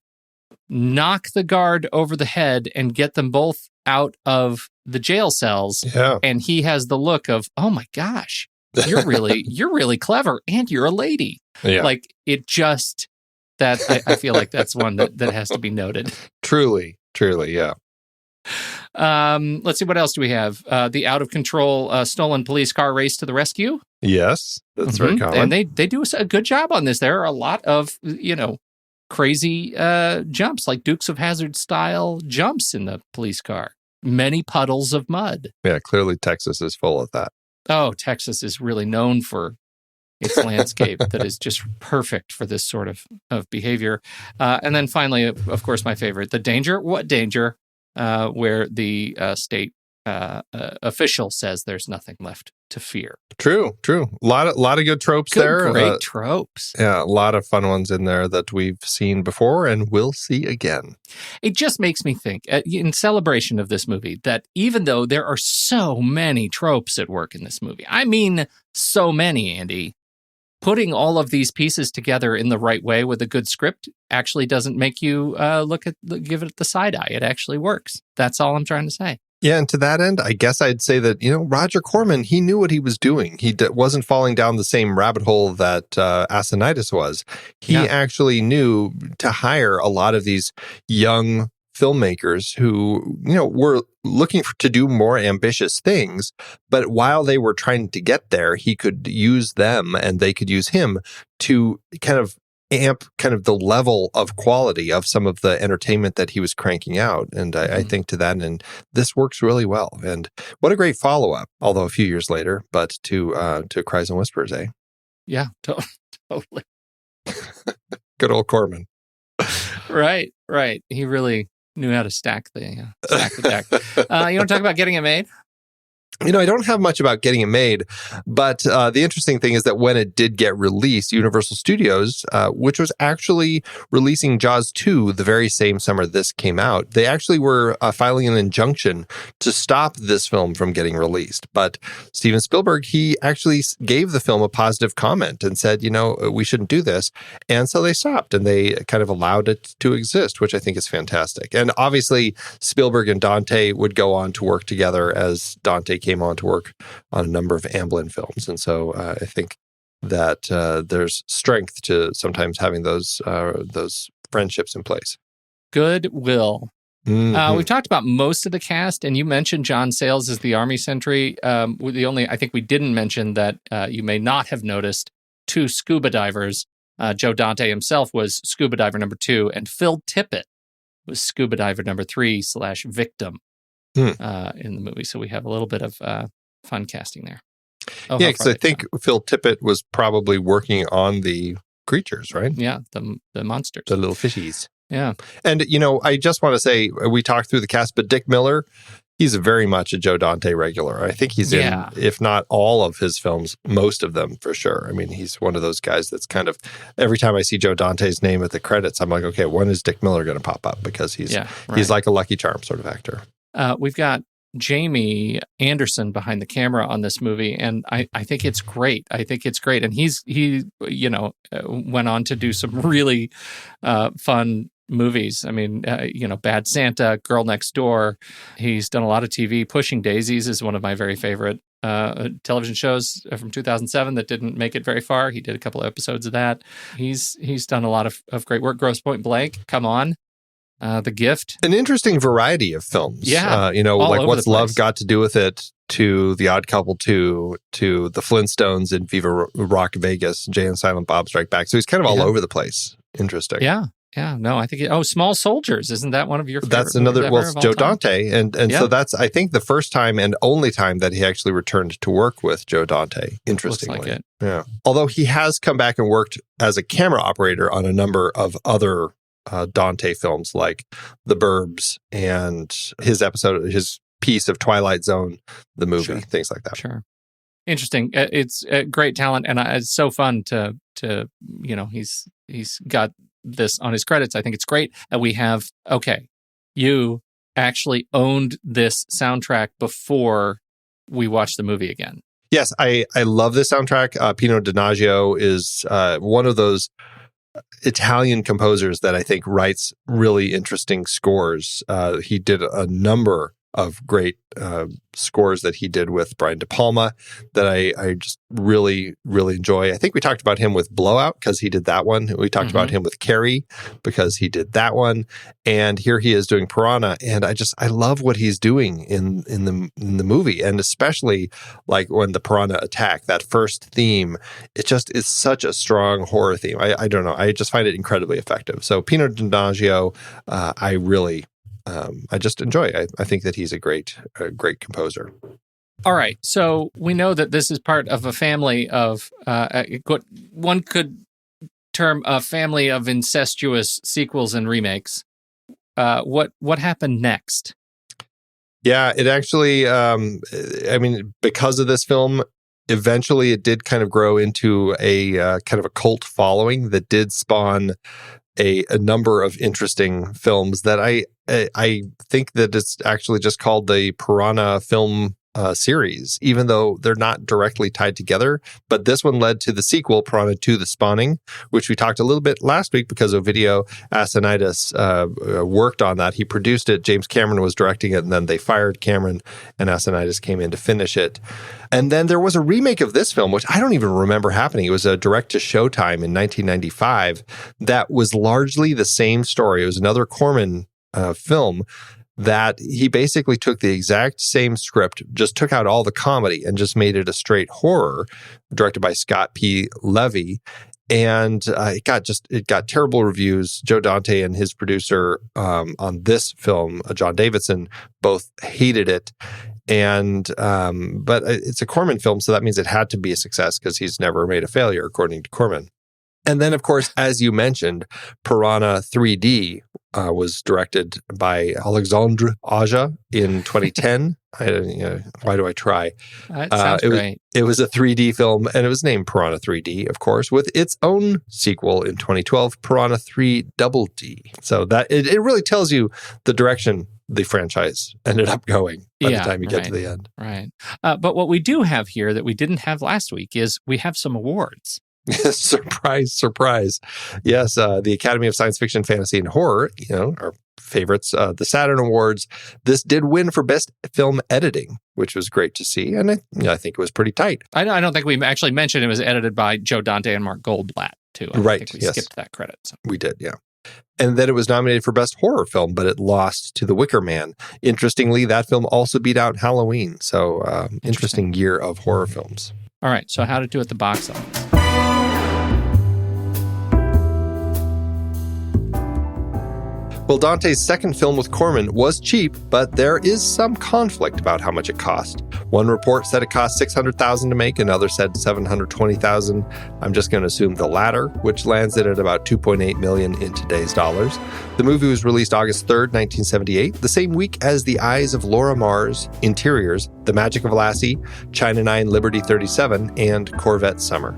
knock the guard over the head, and get them both out of the jail cells. Yeah. And he has the look of, oh my gosh, you're really clever, and you're a lady. Yeah. Like, it just, that I feel like that's one that has to be noted. Truly, yeah. Let's see, what else do we have? The out of control stolen police car race to the rescue. Yes, that's very common. And they do a good job on this. There are a lot of, crazy jumps, like Dukes of Hazzard style jumps in the police car. Many puddles of mud. Yeah, clearly Texas is full of that. Oh, Texas is really known for its landscape that is just perfect for this sort of behavior. And then finally, of course, my favorite, the danger. What danger? Where the state official says there's nothing left to fear. True. A lot of good tropes there. Great tropes. Yeah, a lot of fun ones in there that we've seen before and will see again. It just makes me think, in celebration of this movie, that even though there are so many tropes at work in this movie, I mean so many, Andy, putting all of these pieces together in the right way with a good script actually doesn't make you give it the side eye. It actually works. That's all I'm trying to say. Yeah, and to that end, I guess I'd say that, Roger Corman, he knew what he was doing. He wasn't falling down the same rabbit hole that Asinitis was. He actually knew to hire a lot of these young filmmakers who, were looking to do more ambitious things. But while they were trying to get there, he could use them and they could use him to kind of amp kind of the level of quality of some of the entertainment that he was cranking out. And I think to that end, this works really well. And what a great follow-up, although a few years later, but to Cries and Whispers, eh? Yeah, totally. Good old Corman. Right. He really knew how to stack the deck. You want to talk about getting it made? I don't have much about getting it made, but the interesting thing is that when it did get released, Universal Studios, which was actually releasing Jaws 2 the very same summer this came out, they actually were filing an injunction to stop this film from getting released. But Steven Spielberg, he actually gave the film a positive comment and said, we shouldn't do this. And so they stopped and they kind of allowed it to exist, which I think is fantastic. And obviously, Spielberg and Dante would go on to work together as Dante came on to work on a number of Amblin films. And so I think that there's strength to sometimes having those friendships in place. Goodwill. Mm-hmm. We've talked about most of the cast, and you mentioned John Sayles as the Army sentry. I think we didn't mention that you may not have noticed 2 scuba divers. Joe Dante himself was scuba diver number 2, and Phil Tippett was scuba diver number 3/victim. In the movie. So we have a little bit of fun casting there. Yeah, because I think Phil Tippett was probably working on the creatures, right? Yeah, the monsters. The little fishies. Yeah. And, I just want to say, we talked through the cast, but Dick Miller, he's very much a Joe Dante regular. I think he's in, if not all of his films, most of them for sure. I mean, he's one of those guys that's kind of, every time I see Joe Dante's name at the credits, I'm like, okay, when is Dick Miller going to pop up? Because he's like a Lucky Charm sort of actor. We've got Jamie Anderson behind the camera on this movie, and I think it's great. And he went on to do some really fun movies. I mean, Bad Santa, Girl Next Door. He's done a lot of TV. Pushing Daisies is one of my very favorite television shows from 2007 that didn't make it very far. He did a couple of episodes of that. He's done a lot of great work. Grosse Pointe Blank, come on. The Gift. An interesting variety of films. Yeah. Like What's Love Got to Do with It, to The Odd Couple 2, to The Flintstones and Viva Rock Vegas, Jay and Silent Bob Strike Back. So he's kind of all over the place. Interesting. Yeah. Yeah. No, I think, Small Soldiers. Isn't that one of your favorite That's another, movies Joe Dante. And so that's, I think, the first time and only time that he actually returned to work with Joe Dante, interestingly. Looks like it. Yeah. Although he has come back and worked as a camera operator on a number of other Dante films like The Burbs and his piece of Twilight Zone, the movie, things like that. Sure. Interesting. It's great talent, and it's so fun to he's got this on his credits. I think it's great that we have, you actually owned this soundtrack before we watched the movie again. Yes, I love this soundtrack. Pino Donaggio is one of those Italian composers that I think writes really interesting scores. He did a number of great scores that he did with Brian De Palma that I just really, really enjoy. I think we talked about him with Blowout because he did that one. We talked about him with Carrie because he did that one. And here he is doing Piranha. And I love what he's doing in the movie. And especially like when the piranha attack, that first theme, it just is such a strong horror theme. I don't know. I just find it incredibly effective. So Pino Donaggio, I just enjoy. I think that he's a great composer. All right. So we know that this is part of a family of what one could term a family of incestuous sequels and remakes. What happened next? Yeah, it actually, because of this film, eventually it did kind of grow into a kind of a cult following that did spawn a number of interesting films that I think that it's actually just called the Piranha film series, even though they're not directly tied together. But this one led to the sequel, Piranha 2: The Spawning, which we talked a little bit last week because Ovidio Asanitis worked on that. He produced it. James Cameron was directing it, and then they fired Cameron, and Asanitis came in to finish it. And then there was a remake of this film, which I don't even remember happening. It was a direct to Showtime in 1995 that was largely the same story. It was another Corman film that he basically took the exact same script, just took out all the comedy and just made it a straight horror, directed by Scott P. Levy. And it got terrible reviews. Joe Dante and his producer on this film, John Davidson, both hated it. And but it's a Corman film, so that means it had to be a success because he's never made a failure, according to Corman. And then, of course, as you mentioned, Piranha 3D was directed by Alexandre Aja in 2010. Why do I try? That sounds great. It was a 3D film, and it was named Piranha 3D, of course, with its own sequel in 2012, Piranha 3 Double D. So that it really tells you the direction the franchise ended up going by the time you get to the end. Right. But what we do have here that we didn't have last week is we have some awards. Surprise, surprise. Yes, the Academy of Science Fiction, Fantasy, and Horror, our favorites, the Saturn Awards. This did win for Best Film Editing, which was great to see. And I think it was pretty tight. I don't think we actually mentioned it was edited by Joe Dante and Mark Goldblatt, too. I think we skipped that credit. So. We did, yeah. And then it was nominated for Best Horror Film, but it lost to The Wicker Man. Interestingly, that film also beat out Halloween. So interesting year of horror films. All right, so how to do at the box office. Well, Dante's second film with Corman was cheap, but there is some conflict about how much it cost. One report said it cost $600,000 to make, another said $720,000. I'm just going to assume the latter, which lands it at about $2.8 million in today's dollars. The movie was released August 3rd, 1978, the same week as The Eyes of Laura Mars, Interiors, The Magic of Lassie, China 9, Liberty 37, and Corvette Summer.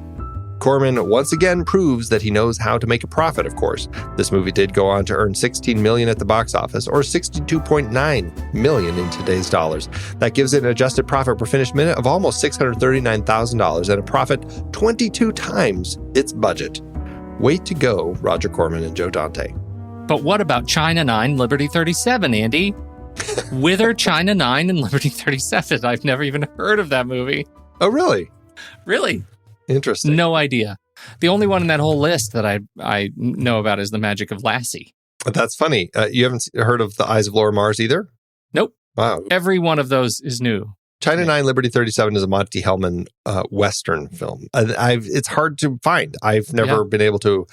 Corman once again proves that he knows how to make a profit, of course. This movie did go on to earn $16 million at the box office, or $62.9 million in today's dollars. That gives it an adjusted profit per finished minute of almost $639,000 and a profit 22 times its budget. Way to go, Roger Corman and Joe Dante. But what about China 9, Liberty 37, Andy? Whither China 9 and Liberty 37? I've never even heard of that movie. Oh, really? Really? Interesting. No idea. The only one in that whole list that I know about is The Magic of Lassie. That's funny. You haven't heard of The Eyes of Laura Mars either? Nope. Wow. Every one of those is new. China 9, Liberty 37 is a Monty Hellman Western film. It's hard to find. I've never been able to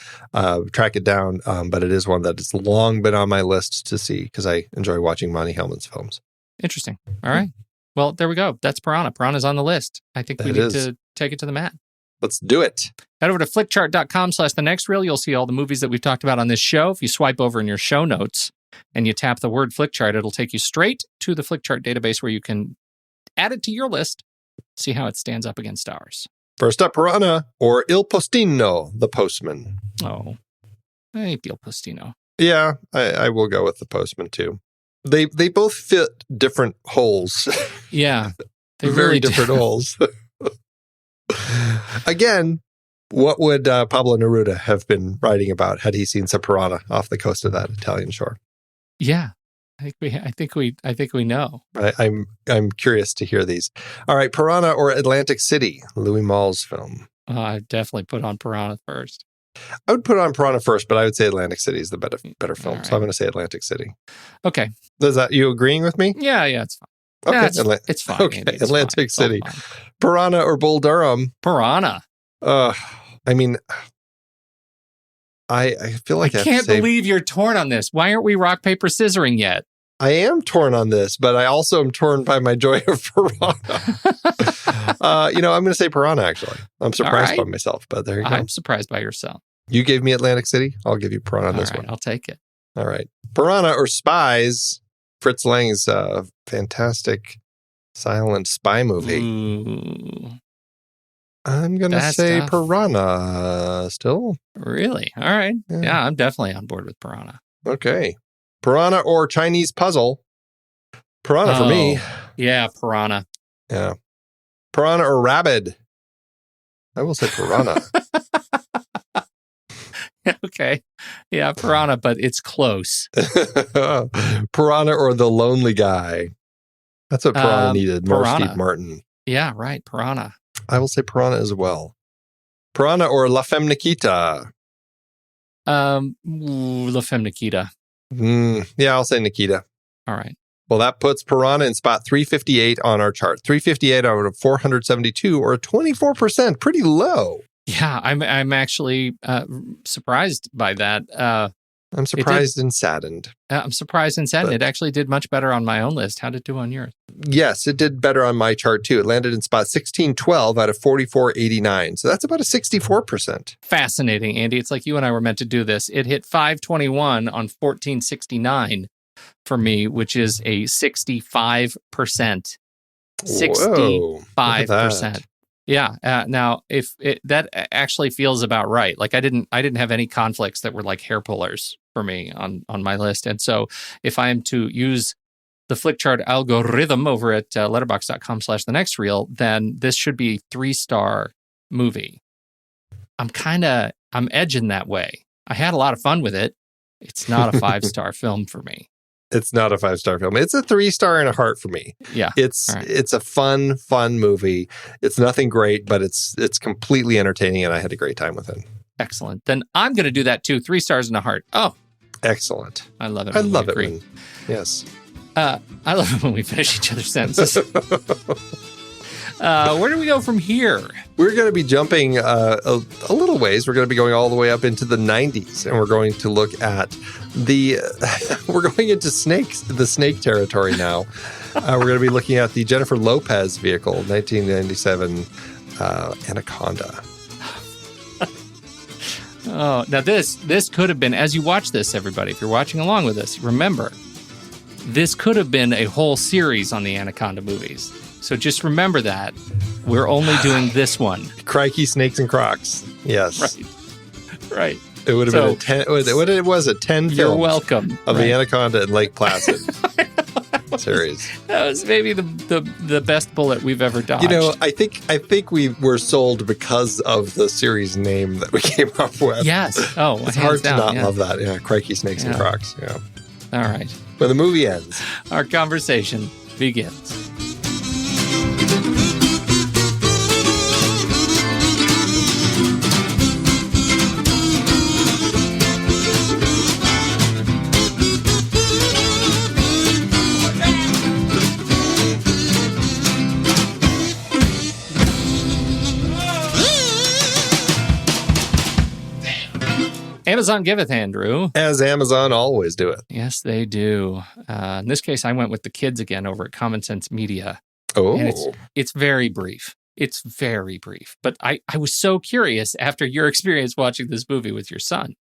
track it down, but it is one that has long been on my list to see because I enjoy watching Monty Hellman's films. Interesting. All right. Well, there we go. That's Piranha. Piranha's on the list. I think we need to take it to the mat. Let's do it. Head over to flickchart.com/thenextreel. You'll see all the movies that we've talked about on this show. If you swipe over in your show notes and you tap the word Flickchart, it'll take you straight to the Flickchart database where you can add it to your list, see how it stands up against ours. First up, Piranha or Il Postino, the Postman. Oh, I hate Il Postino. Yeah, I will go with the Postman too. They both fit different holes. Yeah, they very really different holes. Again, what would Pablo Neruda have been writing about had he seen some piranha off the coast of that Italian shore? Yeah, I think we know. I'm curious to hear these. All right, Piranha or Atlantic City, Louis Malle's film. I definitely put on Piranha first. I would put on Piranha first, but I would say Atlantic City is the better film. Right. So I'm going to say Atlantic City. Okay. Is that you agreeing with me? Yeah, it's fine. Okay, yeah, it's fine. Okay, Andy, it's Atlantic fine. City. Piranha or Bull Durham? Piranha. I mean, I feel like I can't believe you're torn on this. Why aren't we rock, paper, scissoring yet? I am torn on this, but I also am torn by my joy of Piranha. I'm going to say Piranha, actually. I'm surprised by myself, but there you go. I'm surprised by yourself. You gave me Atlantic City. I'll give you Piranha on this one. I'll take it. All right. Piranha or Spies? Fritz Lang's fantastic silent spy movie. Ooh. I'm going to say tough. Piranha still. Really? All right. Yeah, I'm definitely on board with Piranha. Okay. Piranha or Chinese Puzzle? Piranha for me. Yeah, Piranha. Yeah. Piranha or Rabid? I will say Piranha. Okay. Yeah, Piranha, but it's close. Piranha or The Lonely Guy? That's what Piranha needed. More Steve Martin. Yeah, right. Piranha. I will say Piranha as well. Piranha or La Femme Nikita? La Femme Nikita. Yeah, I'll say Nikita. All right. Well, that puts Piranha in spot 358 on our chart. 358 out of 472, or 24%. Pretty low. Yeah, I'm actually surprised by that. I'm surprised and saddened. I'm surprised and saddened. It actually did much better on my own list. How did it do on yours? Yes, it did better on my chart, too. It landed in spot 1612 out of 4489. So that's about a 64%. Fascinating, Andy. It's like you and I were meant to do this. It hit 521 on 1469. for me, which is a 65%. 65%. Yeah. Now, if that actually feels about right. Like I didn't have any conflicts that were like hair pullers for me on my list. And so if I am to use the Flickchart algorithm over at letterboxd.com/thenextreel, then this should be a 3-star movie. I'm edging that way. I had a lot of fun with it. It's not a 5-star film for me. It's not a 5-star film. It's a 3-star and a heart for me. Yeah. It's a fun movie. It's nothing great, but it's completely entertaining, and I had a great time with it. Excellent. Then I'm going to do that too. 3 stars and a heart. Oh. Excellent. I love it. I love it. Yes. I love it when we finish each other's sentences. Where do we go from here? We're going to be jumping a little ways. We're going to be going all the way up into the 90s, and we're going to look at we're going into the snake territory now. We're going to be looking at the Jennifer Lopez vehicle, 1997 Anaconda. Oh, now this could have been, as you watch this, everybody, if you're watching along with us, remember, this could have been a whole series on the Anaconda movies. So just remember that. We're only doing this one. Crikey, Snakes and Crocs. Yes. Right. It would have been a 10 film. You're welcome. Of the Anaconda in Lake Placid series. That was maybe the best bullet we've ever dodged. You know, I think we were sold because of the series name that we came up with. Yes. Oh, it's hard to not love that. Yeah, Crikey, Snakes and Crocs. Yeah. All right. When the movie ends, our conversation begins. Amazon giveth, Andrew. As Amazon always do it. Yes, they do. In this case, I went with the kids again over at Common Sense Media. Oh. And it's very brief. It's very brief. But I was so curious after your experience watching this movie with your son,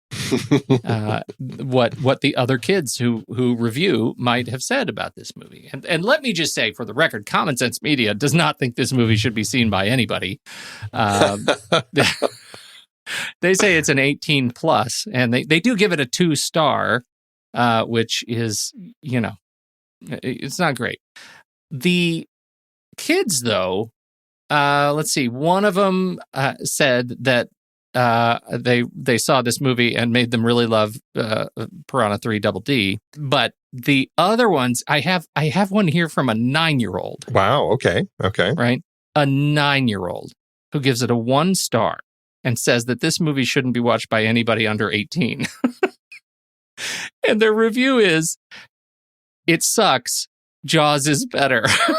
what the other kids who review might have said about this movie. And let me just say, for the record, Common Sense Media does not think this movie should be seen by anybody. They say it's an 18 plus, and they do give it a 2-star, which is, it's not great. The kids, though, let's see, one of them said that they saw this movie and made them really love Piranha 3 Double D. But the other ones, I have one here from a 9-year-old. Wow. Okay. Right, a 9-year-old who gives it a 1 star. And says that this movie shouldn't be watched by anybody under 18. And their review is, it sucks. Jaws is better. Out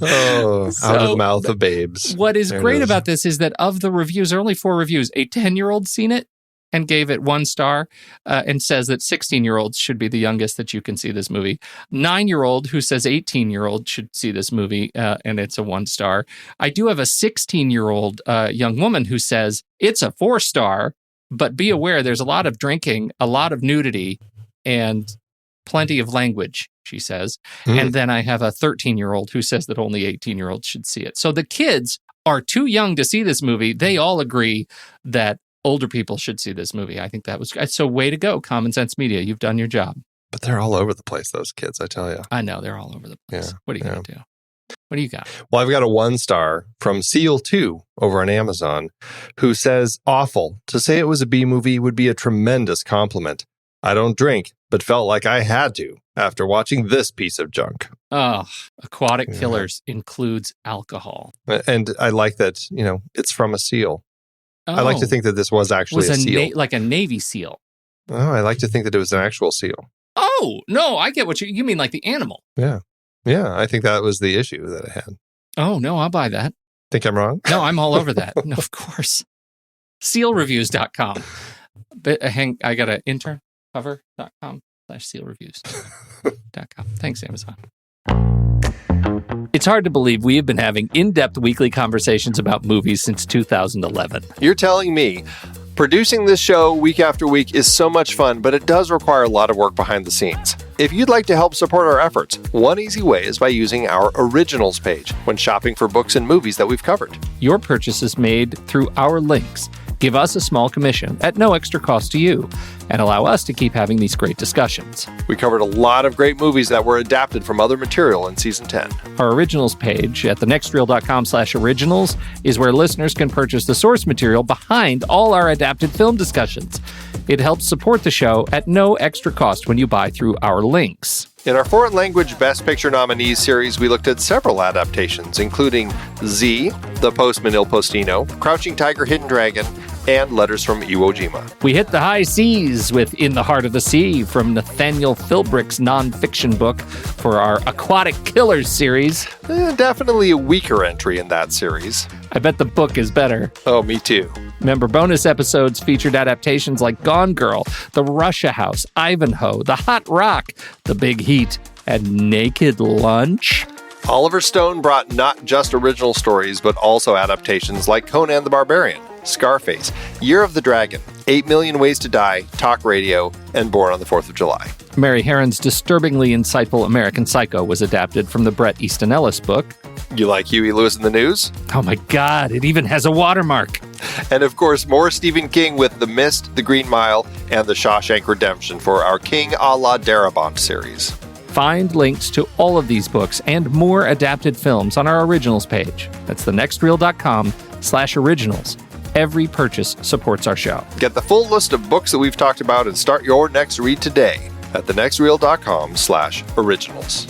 of the mouth of babes. What is great about this is that of the reviews, there are only 4 reviews. A 10-year-old seen it and gave it 1 star and says that 16-year-olds should be the youngest that you can see this movie. 9-year-old who says 18-year-old should see this movie and it's a 1 star. I do have a 16-year-old young woman who says it's a 4 star, but be aware there's a lot of drinking, a lot of nudity, and plenty of language, she says. And then I have a 13-year-old who says that only 18-year-olds should see it. So the kids are too young to see this movie. They all agree that older people should see this movie. I think that was so. Way to go, Common Sense Media. You've done your job. But they're all over the place, those kids, I tell you. I know, they're all over the place. Yeah, what are you going to do? What do you got? Well, I've got a 1 star from Seal2 over on Amazon, who says, awful. To say it was a B movie would be a tremendous compliment. I don't drink, but felt like I had to after watching this piece of junk. Oh, Aquatic Killers includes alcohol. And I like that, it's from a seal. Oh. I like to think that this was actually a seal. Like a Navy SEAL. Oh, I like to think that it was an actual seal. Oh, no, I get what you mean, like the animal. Yeah. Yeah, I think that was the issue that it had. Oh, no, I'll buy that. Think I'm wrong? No, I'm all over that. No, of course. Sealreviews.com. I got an intern cover.com/sealreviews.com. Thanks, Amazon. It's hard to believe we have been having in-depth weekly conversations about movies since 2011. You're telling me Producing this show week after week is so much fun, but it does require a lot of work behind the scenes. If you'd like to help support our efforts, one easy way is by using our Originals page when shopping for books and movies that we've covered. Your purchase is made through our links. Give us a small commission at no extra cost to you, and allow us to keep having these great discussions. We covered a lot of great movies that were adapted from other material in Season 10. Our Originals page at thenextreel.com/originals is where listeners can purchase the source material behind all our adapted film discussions. It helps support the show at no extra cost when you buy through our links. In our foreign language Best Picture nominees series, we looked at several adaptations, including Z, The Postman Il Postino, Crouching Tiger, Hidden Dragon, and Letters from Iwo Jima. We hit the high seas with In the Heart of the Sea from Nathaniel Philbrick's nonfiction book for our Aquatic Killers series. Definitely a weaker entry in that series. I bet the book is better. Oh, me too. Member bonus episodes featured adaptations like Gone Girl, The Russia House, Ivanhoe, The Hot Rock, The Big Heat, and Naked Lunch. Oliver Stone brought not just original stories, but also adaptations like Conan the Barbarian, Scarface, Year of the Dragon, 8 Million Ways to Die, Talk Radio, and Born on the 4th of July. Mary Herron's disturbingly insightful American Psycho was adapted from the Bret Easton Ellis book. You like Huey Lewis in the News? Oh my God, it even has a watermark. And of course, more Stephen King with The Mist, The Green Mile, and The Shawshank Redemption for our King a la Darabont series. Find links to all of these books and more adapted films on our Originals page. That's thenextreel.com/originals. Every purchase supports our show. Get the full list of books that we've talked about and start your next read today at thenextreel.com/originals.